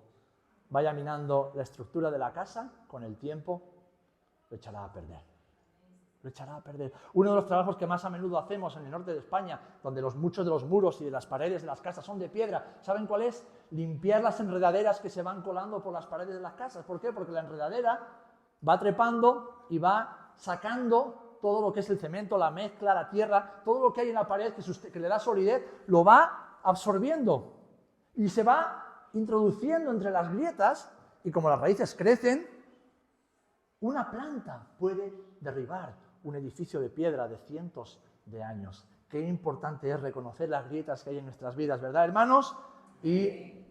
vaya minando la estructura de la casa, con el tiempo lo echará a perder. lo echará a perder. Uno de los trabajos que más a menudo hacemos en el norte de España, donde muchos de los muros y de las paredes de las casas son de piedra, ¿saben cuál es? Limpiar las enredaderas que se van colando por las paredes de las casas. ¿Por qué? Porque la enredadera va trepando y va sacando todo lo que es el cemento, la mezcla, la tierra, todo lo que hay en la pared que le da solidez, lo va absorbiendo y se va introduciendo entre las grietas, y como las raíces crecen, una planta puede derribar un edificio de piedra de cientos de años. Qué importante es reconocer las grietas que hay en nuestras vidas, ¿verdad, hermanos? Y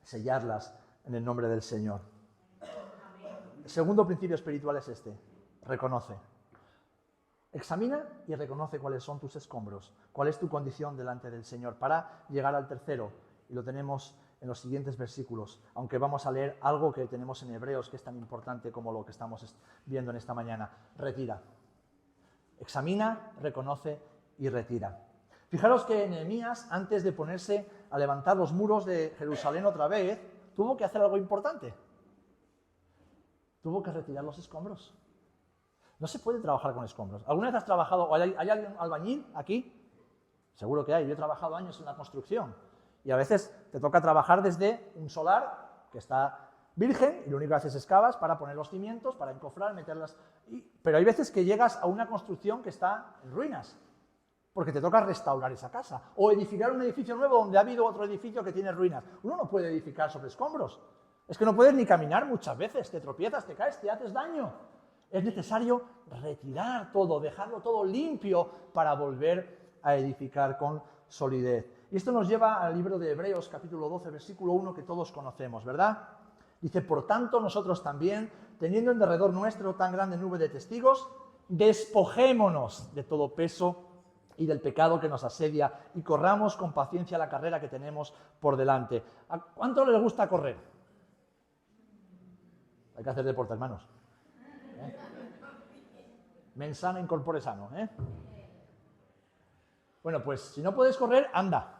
sellarlas en el nombre del Señor. El segundo principio espiritual es este: reconoce. Examina y reconoce cuáles son tus escombros, cuál es tu condición delante del Señor, para llegar al tercero, y lo tenemos en los siguientes versículos, aunque vamos a leer algo que tenemos en Hebreos que es tan importante como lo que estamos viendo en esta mañana. Retira. Examina, reconoce y retira. Fijaros que Nehemías, antes de ponerse a levantar los muros de Jerusalén otra vez, tuvo que hacer algo importante. Tuvo que retirar los escombros. No se puede trabajar con escombros. ¿Alguna vez has trabajado, o hay alguien albañil aquí? Seguro que hay. Yo he trabajado años en la construcción y a veces te toca trabajar desde un solar que está virgen y lo único que haces es cavas para poner los cimientos, para encofrar, meterlas. Pero hay veces que llegas a una construcción que está en ruinas porque te toca restaurar esa casa o edificar un edificio nuevo donde ha habido otro edificio que tiene ruinas. Uno no puede edificar sobre escombros. Es que no puedes ni caminar muchas veces, te tropiezas, te caes, te haces daño. Es necesario retirar todo, dejarlo todo limpio para volver a edificar con solidez. Y esto nos lleva al libro de Hebreos, capítulo 12, versículo 1, que todos conocemos, ¿verdad? Dice: por tanto, nosotros también, teniendo en derredor nuestro tan grande nube de testigos, despojémonos de todo peso y del pecado que nos asedia y corramos con paciencia la carrera que tenemos por delante. ¿A cuánto les gusta correr? Hay que hacer deporte, hermanos. Mens sana in corpore sano, ¿eh? Bueno, pues si no puedes correr, anda.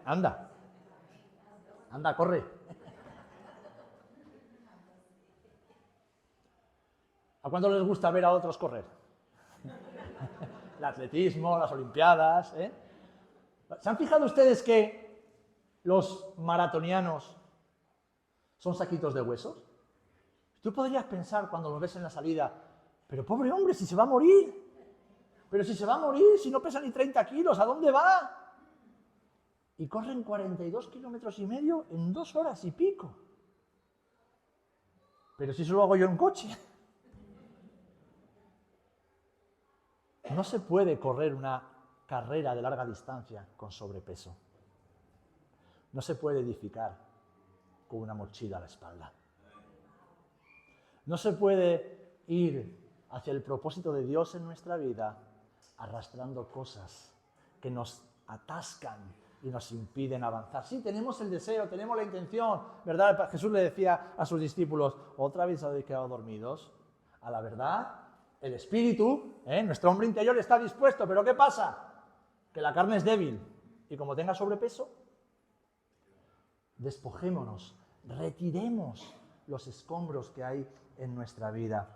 Anda. Anda, corre. ¿A cuánto les gusta ver a otros correr? El atletismo, las olimpiadas, ¿eh? ¿Se han fijado ustedes que los maratonianos son saquitos de huesos? Tú podrías pensar cuando los ves en la salida: pero pobre hombre, si se va a morir. Pero si se va a morir, si no pesa ni 30 kilos, ¿a dónde va? Y corren 42,5 kilómetros en 2 horas y pico. Pero si eso lo hago yo en coche. No se puede correr una carrera de larga distancia con sobrepeso. No se puede edificar con una mochila a la espalda. No se puede ir hacia el propósito de Dios en nuestra vida arrastrando cosas que nos atascan y nos impiden avanzar. Sí, tenemos el deseo, tenemos la intención, ¿verdad? Jesús le decía a sus discípulos: ¿otra vez habéis quedado dormidos? A la verdad, el espíritu, nuestro hombre interior está dispuesto, pero ¿qué pasa? Que la carne es débil y como tenga sobrepeso, despojémonos, retiremos los escombros que hay en nuestra vida.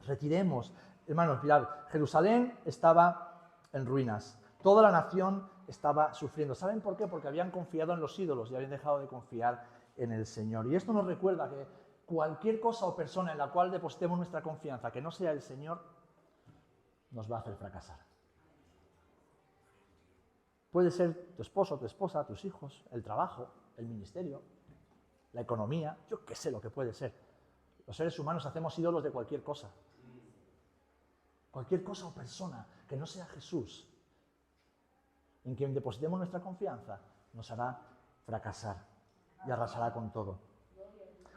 Retiremos. Hermanos, mirad, Jerusalén estaba en ruinas. Toda la nación estaba sufriendo. ¿Saben por qué? Porque habían confiado en los ídolos y habían dejado de confiar en el Señor. Y esto nos recuerda que cualquier cosa o persona en la cual depositemos nuestra confianza que no sea el Señor, nos va a hacer fracasar. Puede ser tu esposo, tu esposa, tus hijos, el trabajo, el ministerio, la economía, yo qué sé lo que puede ser. Los seres humanos hacemos ídolos de cualquier cosa. Cualquier cosa o persona que no sea Jesús, en quien depositemos nuestra confianza, nos hará fracasar y arrasará con todo.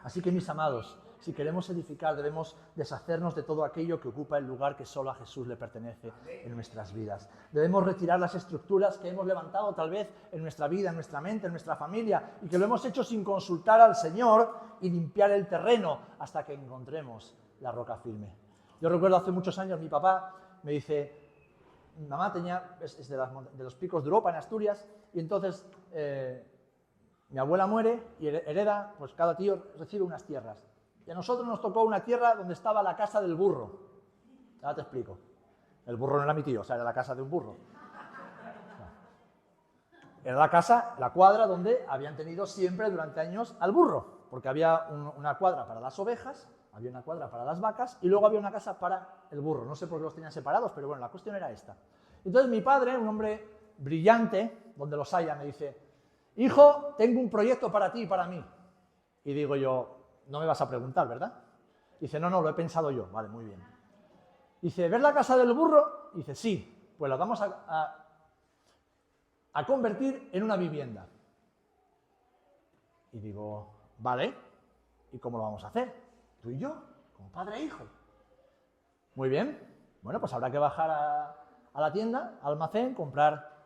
Así que, mis amados, si queremos edificar, debemos deshacernos de todo aquello que ocupa el lugar que solo a Jesús le pertenece en nuestras vidas. Debemos retirar las estructuras que hemos levantado tal vez en nuestra vida, en nuestra mente, en nuestra familia, y que lo hemos hecho sin consultar al Señor y limpiar el terreno hasta que encontremos la roca firme. Yo recuerdo hace muchos años, mi papá me dice: mi mamá es de los picos de Europa, en Asturias, y entonces mi abuela muere y hereda, pues cada tío recibe unas tierras. Y a nosotros nos tocó una tierra donde estaba la casa del burro. Ahora te explico. El burro no era mi tío, o sea, era la casa de un burro. Era la casa, la cuadra donde habían tenido siempre durante años al burro, porque había una cuadra para las ovejas, había una cuadra para las vacas y luego había una casa para el burro. No sé por qué los tenían separados, pero bueno, la cuestión era esta. Entonces mi padre, un hombre brillante, donde los haya, me dice: hijo, tengo un proyecto para ti y para mí. Y digo yo: no me vas a preguntar, ¿verdad? Dice: no, lo he pensado yo. Vale, muy bien. Dice: ¿ves la casa del burro? Dice: sí, pues la vamos a convertir en una vivienda. Y digo: vale, ¿y cómo lo vamos a hacer? Tú y yo, como padre e hijo. Muy bien, bueno, pues habrá que bajar a la tienda, al almacén, comprar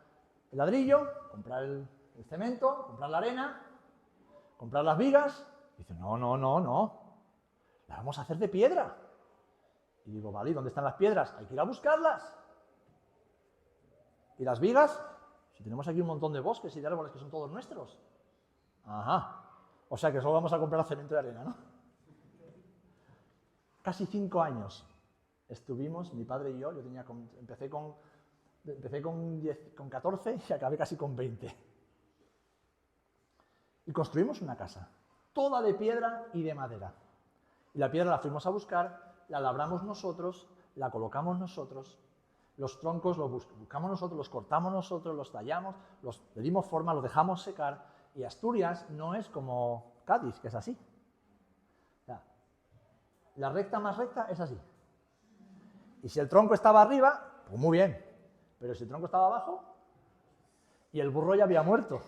el ladrillo, comprar el cemento, comprar la arena, comprar las vigas. Dice: no, la vamos a hacer de piedra. Y digo: vale, ¿y dónde están las piedras? Hay que ir a buscarlas. ¿Y las vigas? Si tenemos aquí un montón de bosques y de árboles que son todos nuestros. Ajá. O sea que solo vamos a comprar cemento y arena, ¿no? Casi 5 años estuvimos, mi padre y yo empecé con 14 y acabé casi con 20. Y construimos una casa, toda de piedra y de madera. Y la piedra la fuimos a buscar, la labramos nosotros, la colocamos nosotros. Los troncos los buscamos nosotros, los cortamos nosotros, los tallamos, le dimos forma, los dejamos secar. Y Asturias no es como Cádiz, que es así. O sea, la recta más recta es así. Y si el tronco estaba arriba, pues muy bien. Pero si el tronco estaba abajo y el burro ya había muerto.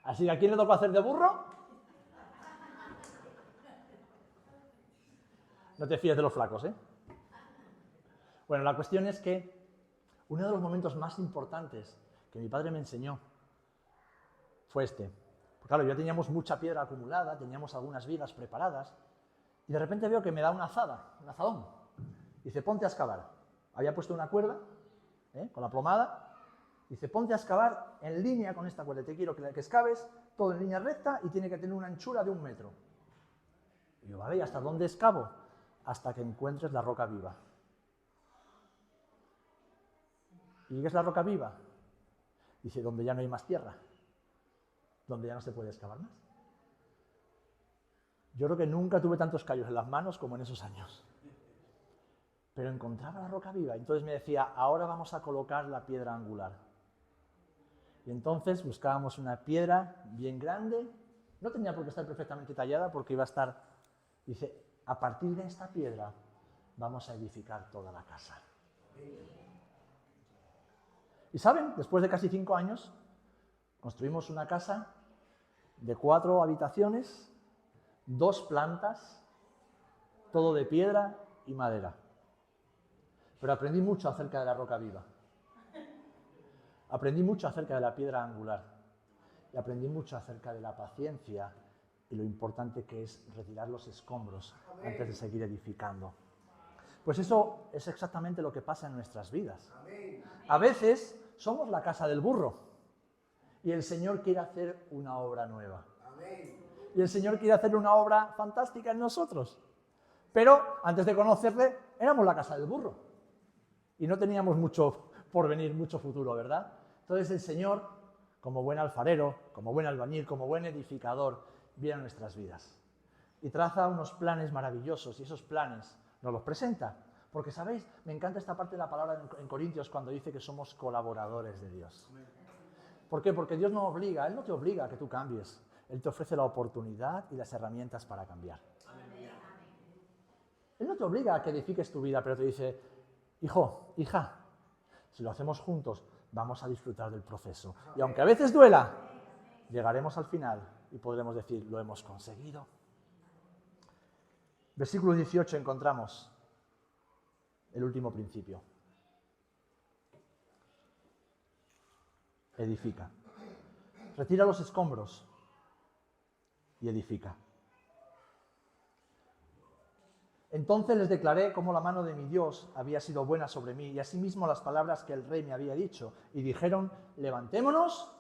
Así que ¿a quién le tocó hacer de burro? No te fíes de los flacos, ¿eh? Bueno, la cuestión es que uno de los momentos más importantes que mi padre me enseñó fue este. Porque claro, ya teníamos mucha piedra acumulada, teníamos algunas vigas preparadas, y de repente veo que me da una azada, un azadón. Dice: ponte a excavar. Había puesto una cuerda, con la plomada. Dice: ponte a excavar en línea con esta cuerda. Te quiero que excaves todo en línea recta y tiene que tener una anchura de 1 metro. Y yo: vale, ¿y hasta dónde excavo? Hasta que encuentres la roca viva. ¿Y qué es la roca viva? Dice: donde ya no hay más tierra, donde ya no se puede excavar más. Yo creo que nunca tuve tantos callos en las manos como en esos años. Pero encontraba la roca viva. Entonces me decía: ahora vamos a colocar la piedra angular. Y entonces buscábamos una piedra bien grande. No tenía por qué estar perfectamente tallada porque iba a estar... Dice: a partir de esta piedra vamos a edificar toda la casa. Y ¿saben? Después de casi 5 años, construimos una casa de 4 habitaciones, 2 plantas, todo de piedra y madera. Pero aprendí mucho acerca de la roca viva. Aprendí mucho acerca de la piedra angular. Y aprendí mucho acerca de la paciencia y lo importante que es retirar los escombros antes de seguir edificando. Pues eso es exactamente lo que pasa en nuestras vidas. A veces somos la casa del burro y el Señor quiere hacer una obra nueva. Y el Señor quiere hacer una obra fantástica en nosotros. Pero antes de conocerle, éramos la casa del burro. Y no teníamos mucho porvenir, mucho futuro, ¿verdad? Entonces el Señor, como buen alfarero, como buen albañil, como buen edificador, viene a nuestras vidas. Y traza unos planes maravillosos y esos planes nos los presenta. Porque, ¿sabéis? Me encanta esta parte de la palabra en Corintios cuando dice que somos colaboradores de Dios. ¿Por qué? Porque Dios no obliga, Él no te obliga a que tú cambies. Él te ofrece la oportunidad y las herramientas para cambiar. Él no te obliga a que edifiques tu vida, pero te dice: hijo, hija, si lo hacemos juntos, vamos a disfrutar del proceso. Y aunque a veces duela, llegaremos al final y podremos decir: lo hemos conseguido. Versículo 18 encontramos el último principio. Edifica. Retira los escombros y edifica. Entonces les declaré cómo la mano de mi Dios había sido buena sobre mí, y asimismo las palabras que el rey me había dicho. Y dijeron: levantémonos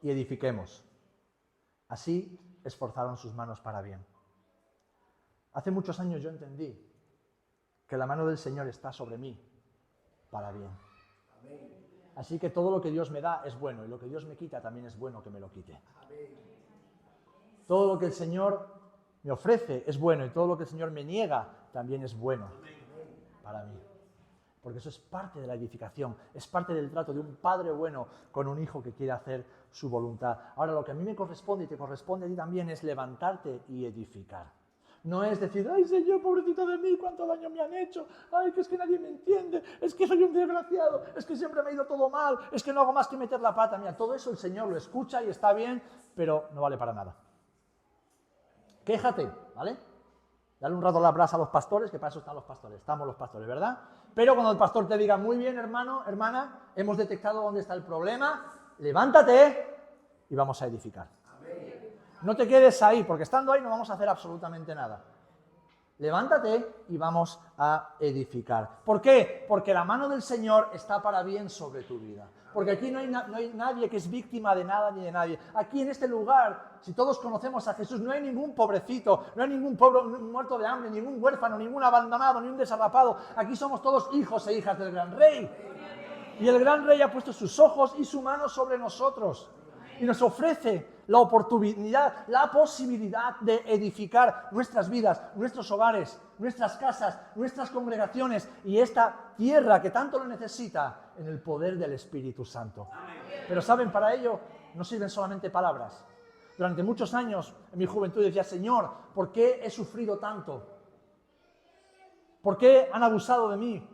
y edifiquemos. Así esforzaron sus manos para bien. Hace muchos años yo entendí que la mano del Señor está sobre mí para bien. Así que todo lo que Dios me da es bueno y lo que Dios me quita también es bueno que me lo quite. Todo lo que el Señor me ofrece es bueno y todo lo que el Señor me niega también es bueno para mí. Porque eso es parte de la edificación, es parte del trato de un padre bueno con un hijo que quiere hacer su voluntad. Ahora, lo que a mí me corresponde y te corresponde a ti también es levantarte y edificar. No es decir, ay Señor, pobrecito de mí, cuánto daño me han hecho, ay, que es que nadie me entiende, es que soy un desgraciado, es que siempre me ha ido todo mal, es que no hago más que meter la pata. Mira, todo eso el Señor lo escucha y está bien, pero no vale para nada. Quéjate, ¿vale? Dale un rato la brasa a los pastores, que para eso están los pastores, estamos los pastores, ¿verdad? Pero cuando el pastor te diga, muy bien, hermano, hermana, hemos detectado dónde está el problema, levántate y vamos a edificar. No te quedes ahí, porque estando ahí no vamos a hacer absolutamente nada. Levántate y vamos a edificar. ¿Por qué? Porque la mano del Señor está para bien sobre tu vida. Porque aquí no hay nadie que es víctima de nada ni de nadie. Aquí en este lugar, si todos conocemos a Jesús, no hay ningún pobrecito, no hay ningún pobre muerto de hambre, ningún huérfano, ningún abandonado, ni un desarrapado. Aquí somos todos hijos e hijas del gran Rey. Y el gran Rey ha puesto sus ojos y su mano sobre nosotros. Y nos ofrece la oportunidad, la posibilidad de edificar nuestras vidas, nuestros hogares, nuestras casas, nuestras congregaciones y esta tierra que tanto lo necesita en el poder del Espíritu Santo. Pero saben, para ello no sirven solamente palabras. Durante muchos años en mi juventud decía, Señor, ¿por qué he sufrido tanto? ¿Por qué han abusado de mí?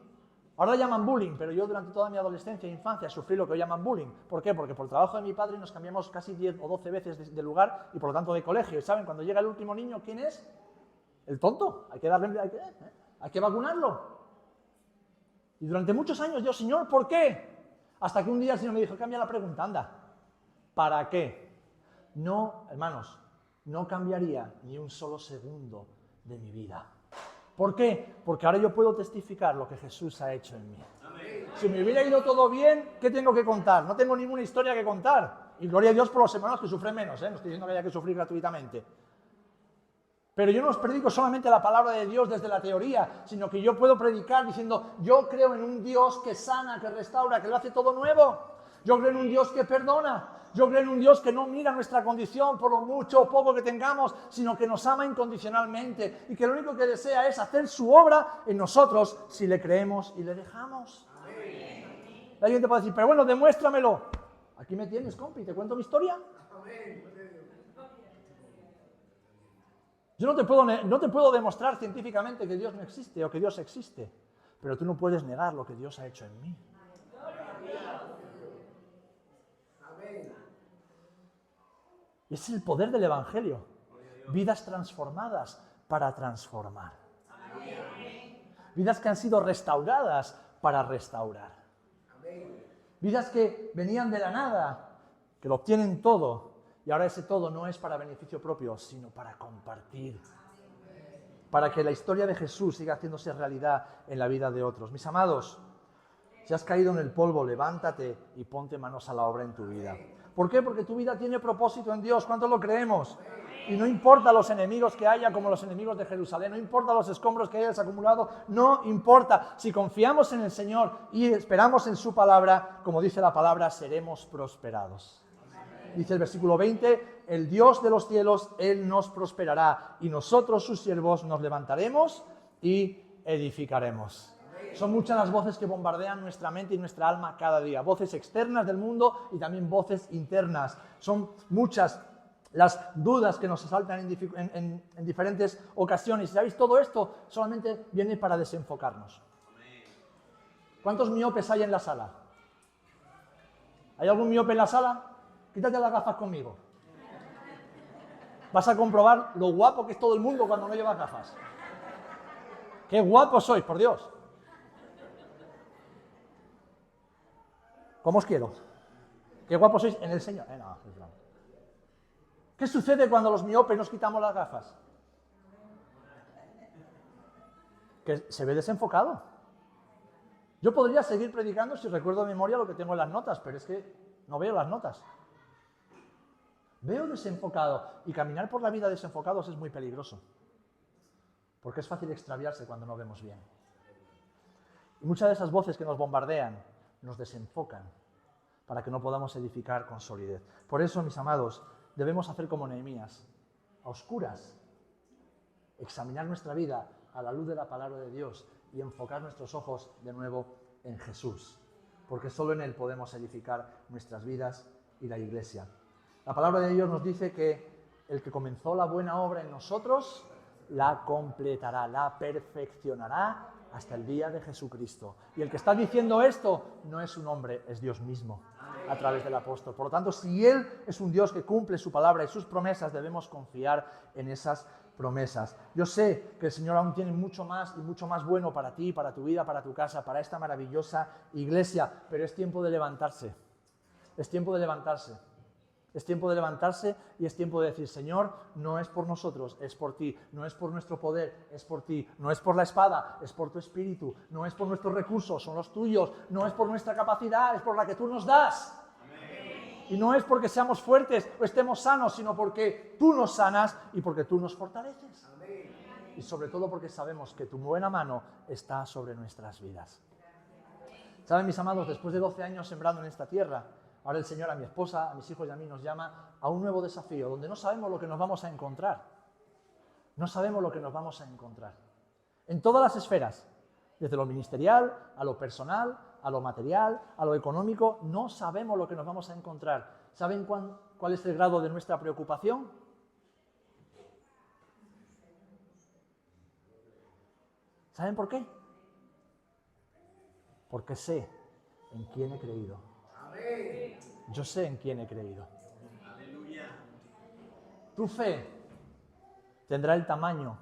Ahora llaman bullying, pero yo durante toda mi adolescencia e infancia sufrí lo que hoy llaman bullying. ¿Por qué? Porque por el trabajo de mi padre nos cambiamos casi 10 o 12 veces de lugar y por lo tanto de colegio. Y saben, cuando llega el último niño, ¿quién es? El tonto. Hay que vacunarlo. Y durante muchos años yo, Señor, ¿por qué? Hasta que un día el Señor me dijo, cambia la pregunta, anda. ¿Para qué? No, hermanos, no cambiaría ni un solo segundo de mi vida. ¿Por qué? Porque ahora yo puedo testificar lo que Jesús ha hecho en mí. Si me hubiera ido todo bien, ¿qué tengo que contar? No tengo ninguna historia que contar. Y gloria a Dios por los hermanos que sufren menos, ¿eh? No estoy diciendo que haya que sufrir gratuitamente. Pero yo no os predico solamente la palabra de Dios desde la teoría, sino que yo puedo predicar diciendo, yo creo en un Dios que sana, que restaura, que lo hace todo nuevo. Yo creo en un Dios que perdona. Yo creo en un Dios que no mira nuestra condición por lo mucho o poco que tengamos, sino que nos ama incondicionalmente y que lo único que desea es hacer su obra en nosotros si le creemos y le dejamos. Amén. Alguien te puede decir, pero bueno, demuéstramelo. Aquí me tienes, compi, ¿te cuento mi historia? Yo no te puedo demostrar científicamente que Dios no existe o que Dios existe, pero tú no puedes negar lo que Dios ha hecho en mí. Y ese es el poder del Evangelio. Vidas transformadas para transformar. Vidas que han sido restauradas para restaurar. Vidas que venían de la nada, que lo obtienen todo, y ahora ese todo no es para beneficio propio, sino para compartir. Para que la historia de Jesús siga haciéndose realidad en la vida de otros. Mis amados, si has caído en el polvo, levántate y ponte manos a la obra en tu vida. ¿Por qué? Porque tu vida tiene propósito en Dios. ¿Cuántos lo creemos? Y no importa los enemigos que haya, como los enemigos de Jerusalén, no importa los escombros que hayas acumulado, no importa. Si confiamos en el Señor y esperamos en su palabra, como dice la palabra, seremos prosperados. Dice el versículo 20, el Dios de los cielos, Él nos prosperará y nosotros, sus siervos, nos levantaremos y edificaremos. Son muchas las voces que bombardean nuestra mente y nuestra alma cada día. Voces externas del mundo y también voces internas. Son muchas las dudas que nos asaltan en diferentes ocasiones. Y sabéis, todo esto solamente viene para desenfocarnos. ¿Cuántos miopes hay en la sala? ¿Hay algún miope en la sala? Quítate las gafas conmigo. Vas a comprobar lo guapo que es todo el mundo cuando no llevas gafas. ¡Qué guapos sois, por Dios! ¿Cómo os quiero? ¡Qué guapos sois en el Señor! No, es bravo. ¿Qué sucede cuando los miopes nos quitamos las gafas? Que se ve desenfocado. Yo podría seguir predicando si recuerdo de memoria lo que tengo en las notas, pero es que no veo las notas. Veo desenfocado. Y caminar por la vida desenfocados es muy peligroso. Porque es fácil extraviarse cuando no vemos bien. Y muchas de esas voces que nos bombardean nos desenfocan para que no podamos edificar con solidez. Por eso, mis amados, debemos hacer como Nehemías, a oscuras, examinar nuestra vida a la luz de la palabra de Dios y enfocar nuestros ojos de nuevo en Jesús, porque solo en Él podemos edificar nuestras vidas y la Iglesia. La palabra de Dios nos dice que el que comenzó la buena obra en nosotros, la completará, la perfeccionará hasta el día de Jesucristo. Y el que está diciendo esto no es un hombre, es Dios mismo, a través del apóstol. Por lo tanto, si Él es un Dios que cumple su palabra y sus promesas, debemos confiar en esas promesas. Yo sé que el Señor aún tiene mucho más y mucho más bueno para ti, para tu vida, para tu casa, para esta maravillosa iglesia, pero es tiempo de levantarse. Es tiempo de levantarse. Es tiempo de levantarse y es tiempo de decir, Señor, no es por nosotros, es por ti. No es por nuestro poder, es por ti. No es por la espada, es por tu espíritu. No es por nuestros recursos, son los tuyos. No es por nuestra capacidad, es por la que tú nos das. Amén. Y no es porque seamos fuertes o estemos sanos, sino porque tú nos sanas y porque tú nos fortaleces. Amén. Y sobre todo porque sabemos que tu buena mano está sobre nuestras vidas. ¿Saben, mis amados? Después de 12 años sembrando en esta tierra, ahora el Señor a mi esposa, a mis hijos y a mí nos llama a un nuevo desafío, donde no sabemos lo que nos vamos a encontrar. No sabemos lo que nos vamos a encontrar. En todas las esferas, desde lo ministerial, a lo personal, a lo material, a lo económico, no sabemos lo que nos vamos a encontrar. ¿Saben cuál es el grado de nuestra preocupación? ¿Saben por qué? Porque sé en quién he creído. Yo sé en quién he creído. Tu fe tendrá el tamaño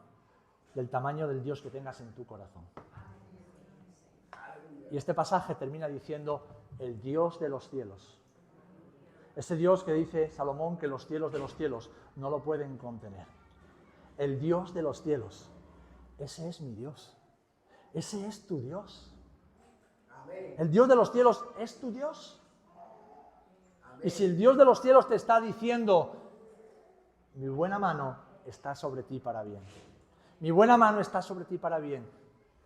del Dios que tengas en tu corazón. Y este pasaje termina diciendo el Dios de los cielos. Ese Dios que dice Salomón que los cielos de los cielos no lo pueden contener. El Dios de los cielos. Ese es mi Dios. Ese es tu Dios. El Dios de los cielos es tu Dios. Y si el Dios de los cielos te está diciendo, mi buena mano está sobre ti para bien. Mi buena mano está sobre ti para bien.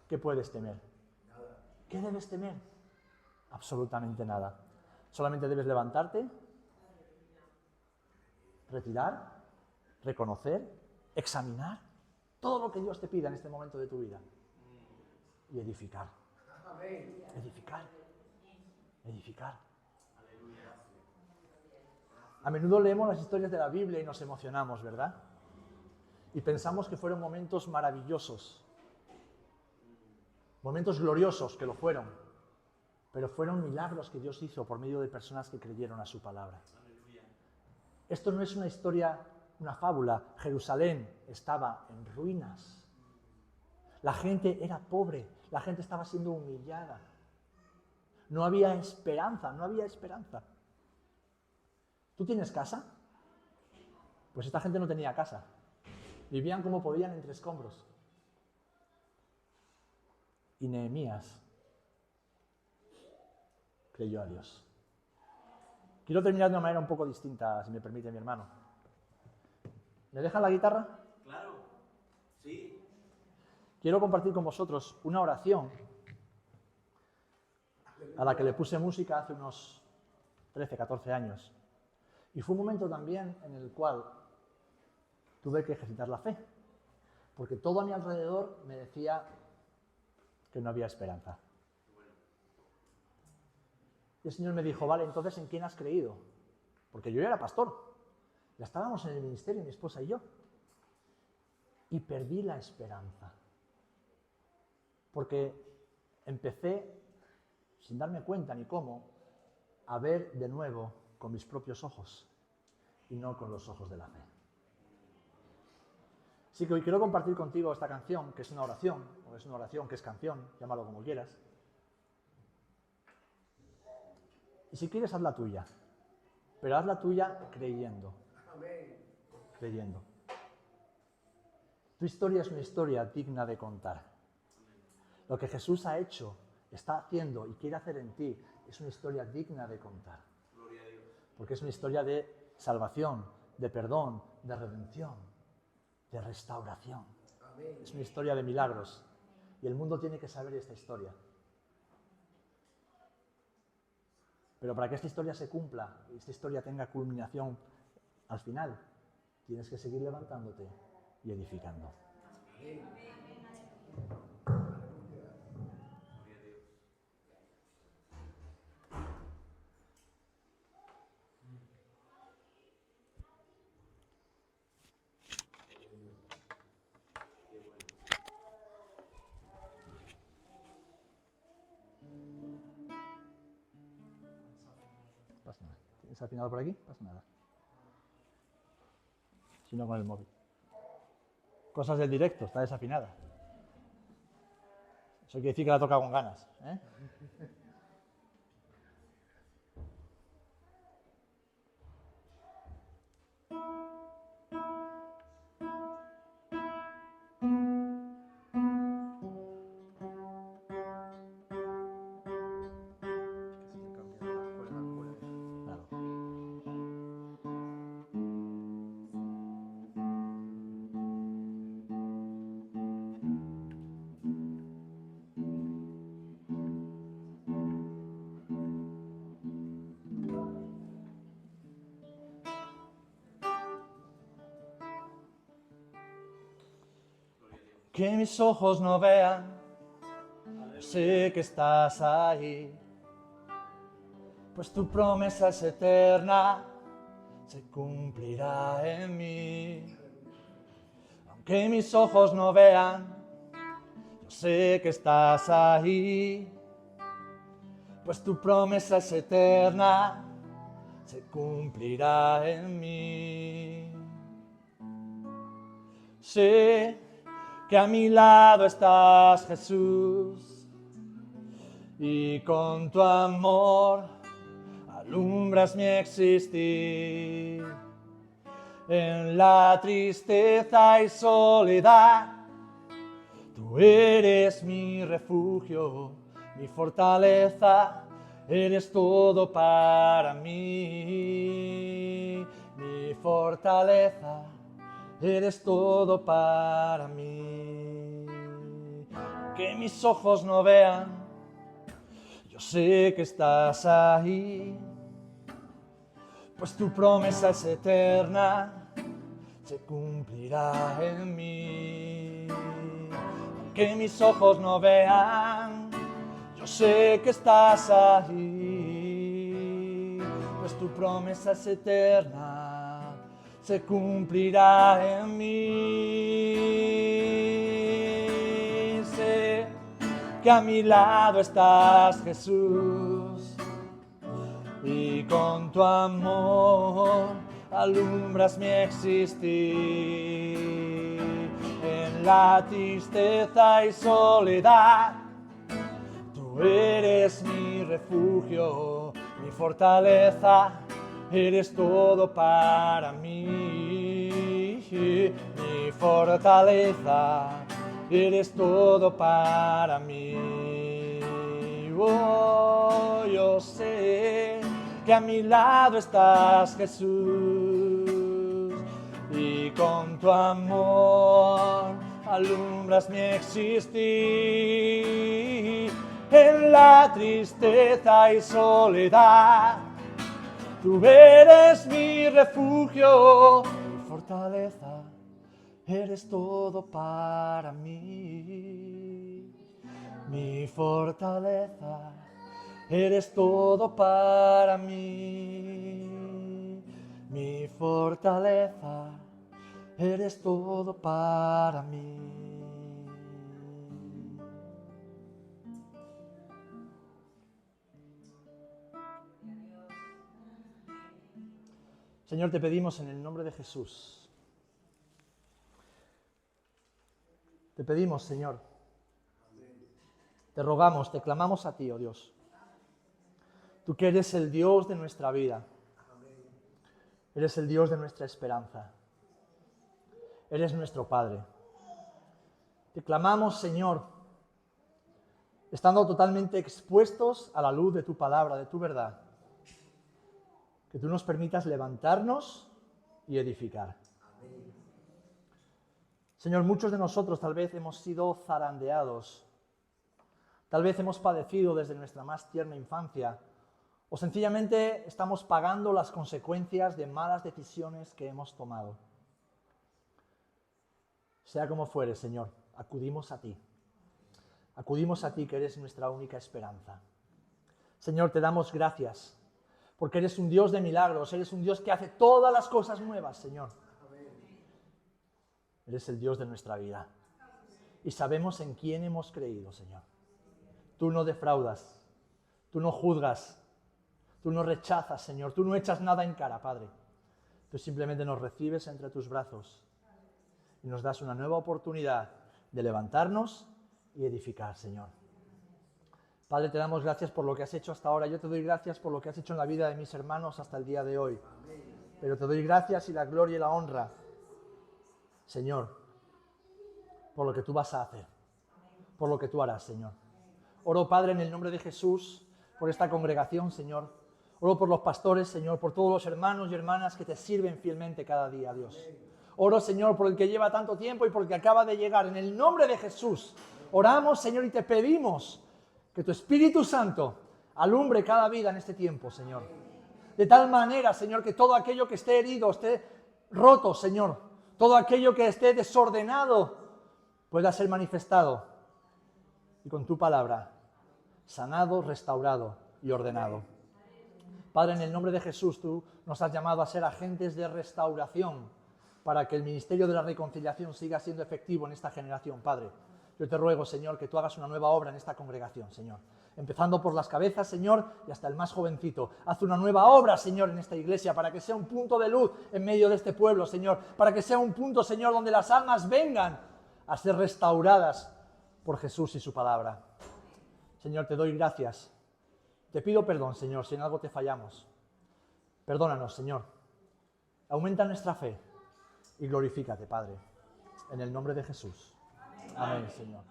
¿Qué puedes temer? ¿Qué debes temer? Absolutamente nada. Solamente debes levantarte, retirar, reconocer, examinar todo lo que Dios te pida en este momento de tu vida y edificar. Edificar. Edificar. A menudo leemos las historias de la Biblia y nos emocionamos, ¿verdad? Y pensamos que fueron momentos maravillosos, momentos gloriosos, que lo fueron, pero fueron milagros que Dios hizo por medio de personas que creyeron a su palabra. Esto no es una historia, una fábula. Jerusalén estaba en ruinas. La gente era pobre, la gente estaba siendo humillada. No había esperanza, no había esperanza. ¿Tú tienes casa? Pues esta gente no tenía casa. Vivían como podían entre escombros. Y Nehemías creyó a Dios. Quiero terminar de una manera un poco distinta, si me permite mi hermano. ¿Me dejan la guitarra? Claro, sí. Quiero compartir con vosotros una oración a la que le puse música hace unos 13, 14 años. Y fue un momento también en el cual tuve que ejercitar la fe, porque todo a mi alrededor me decía que no había esperanza. Y el Señor me dijo, vale, entonces ¿en quién has creído? Porque yo ya era pastor, ya estábamos en el ministerio, mi esposa y yo, y perdí la esperanza, porque empecé, sin darme cuenta ni cómo, a ver de nuevo con mis propios ojos y no con los ojos de la fe. Así que hoy quiero compartir contigo esta canción, que es una oración, o es una oración que es canción, llámalo como quieras. Y si quieres, haz la tuya, pero haz la tuya creyendo. Creyendo. Tu historia es una historia digna de contar. Lo que Jesús ha hecho, está haciendo y quiere hacer en ti, es una historia digna de contar. Porque es una historia de salvación, de perdón, de redención, de restauración. Es una historia de milagros. Y el mundo tiene que saber esta historia. Pero para que esta historia se cumpla, esta historia tenga culminación al final, tienes que seguir levantándote y edificando. Pasa nada. ¿Tienes afinado por aquí? Pasa nada. Si no, con el móvil. Cosas del directo, está desafinada. Eso quiere decir que la toca con ganas, ¿eh? Claro. Que mis ojos no vean, sé que estás ahí, pues tu promesa es eterna, se cumplirá en mí. Aunque mis ojos no vean, yo sé que estás ahí, pues tu promesa es eterna, se cumplirá en mí. Sé que a mi lado estás, Jesús, y con tu amor alumbras mi existir. En la tristeza y soledad, tú eres mi refugio, mi fortaleza, eres todo para mí. Mi fortaleza, eres todo para mí. Que mis ojos no vean, yo sé que estás ahí, pues tu promesa es eterna, se cumplirá en mí. Que mis ojos no vean, yo sé que estás ahí, pues tu promesa es eterna, se cumplirá en mí. Sé que a mi lado estás, Jesús, y con tu amor alumbras mi existir. En la tristeza y soledad, tú eres mi refugio, mi fortaleza, eres todo para mí. Mi fortaleza, eres todo para mí. Oh, yo sé que a mi lado estás, Jesús, y con tu amor alumbras mi existir. En la tristeza y soledad, tú eres mi refugio, mi fortaleza, eres todo para mí. Mi fortaleza, eres todo para mí. Mi fortaleza, eres todo para mí. Señor, te pedimos en el nombre de Jesús. Te pedimos, Señor. Te rogamos, te clamamos a ti, oh Dios. Tú que eres el Dios de nuestra vida. Eres el Dios de nuestra esperanza. Eres nuestro Padre. Te clamamos, Señor, estando totalmente expuestos a la luz de tu palabra, de tu verdad, que tú nos permitas levantarnos y edificar. Señor, muchos de nosotros tal vez hemos sido zarandeados, tal vez hemos padecido desde nuestra más tierna infancia o sencillamente estamos pagando las consecuencias de malas decisiones que hemos tomado. Sea como fuere, Señor, acudimos a ti. Acudimos a ti, que eres nuestra única esperanza. Señor, te damos gracias, porque eres un Dios de milagros, eres un Dios que hace todas las cosas nuevas, Señor. Eres el Dios de nuestra vida. Y sabemos en quién hemos creído, Señor. Tú no defraudas, tú no juzgas, tú no rechazas, Señor, tú no echas nada en cara, Padre. Tú simplemente nos recibes entre tus brazos y nos das una nueva oportunidad de levantarnos y edificar, Señor. Padre, te damos gracias por lo que has hecho hasta ahora. Yo te doy gracias por lo que has hecho en la vida de mis hermanos hasta el día de hoy. Pero te doy gracias y la gloria y la honra, Señor, por lo que tú vas a hacer, por lo que tú harás, Señor. Oro, Padre, en el nombre de Jesús, por esta congregación, Señor. Oro por los pastores, Señor, por todos los hermanos y hermanas que te sirven fielmente cada día, Dios. Oro, Señor, por el que lleva tanto tiempo y por el que acaba de llegar. En el nombre de Jesús, oramos, Señor, y te pedimos que tu Espíritu Santo alumbre cada vida en este tiempo, Señor. De tal manera, Señor, que todo aquello que esté herido, esté roto, Señor. Todo aquello que esté desordenado pueda ser manifestado. Y con tu palabra, sanado, restaurado y ordenado. Padre, en el nombre de Jesús, tú nos has llamado a ser agentes de restauración para que el ministerio de la reconciliación siga siendo efectivo en esta generación, Padre. Yo te ruego, Señor, que tú hagas una nueva obra en esta congregación, Señor. Empezando por las cabezas, Señor, y hasta el más jovencito. Haz una nueva obra, Señor, en esta iglesia, para que sea un punto de luz en medio de este pueblo, Señor. Para que sea un punto, Señor, donde las almas vengan a ser restauradas por Jesús y su palabra. Señor, te doy gracias. Te pido perdón, Señor, si en algo te fallamos. Perdónanos, Señor. Aumenta nuestra fe y glorifícate, Padre. En el nombre de Jesús. Amén, Señor.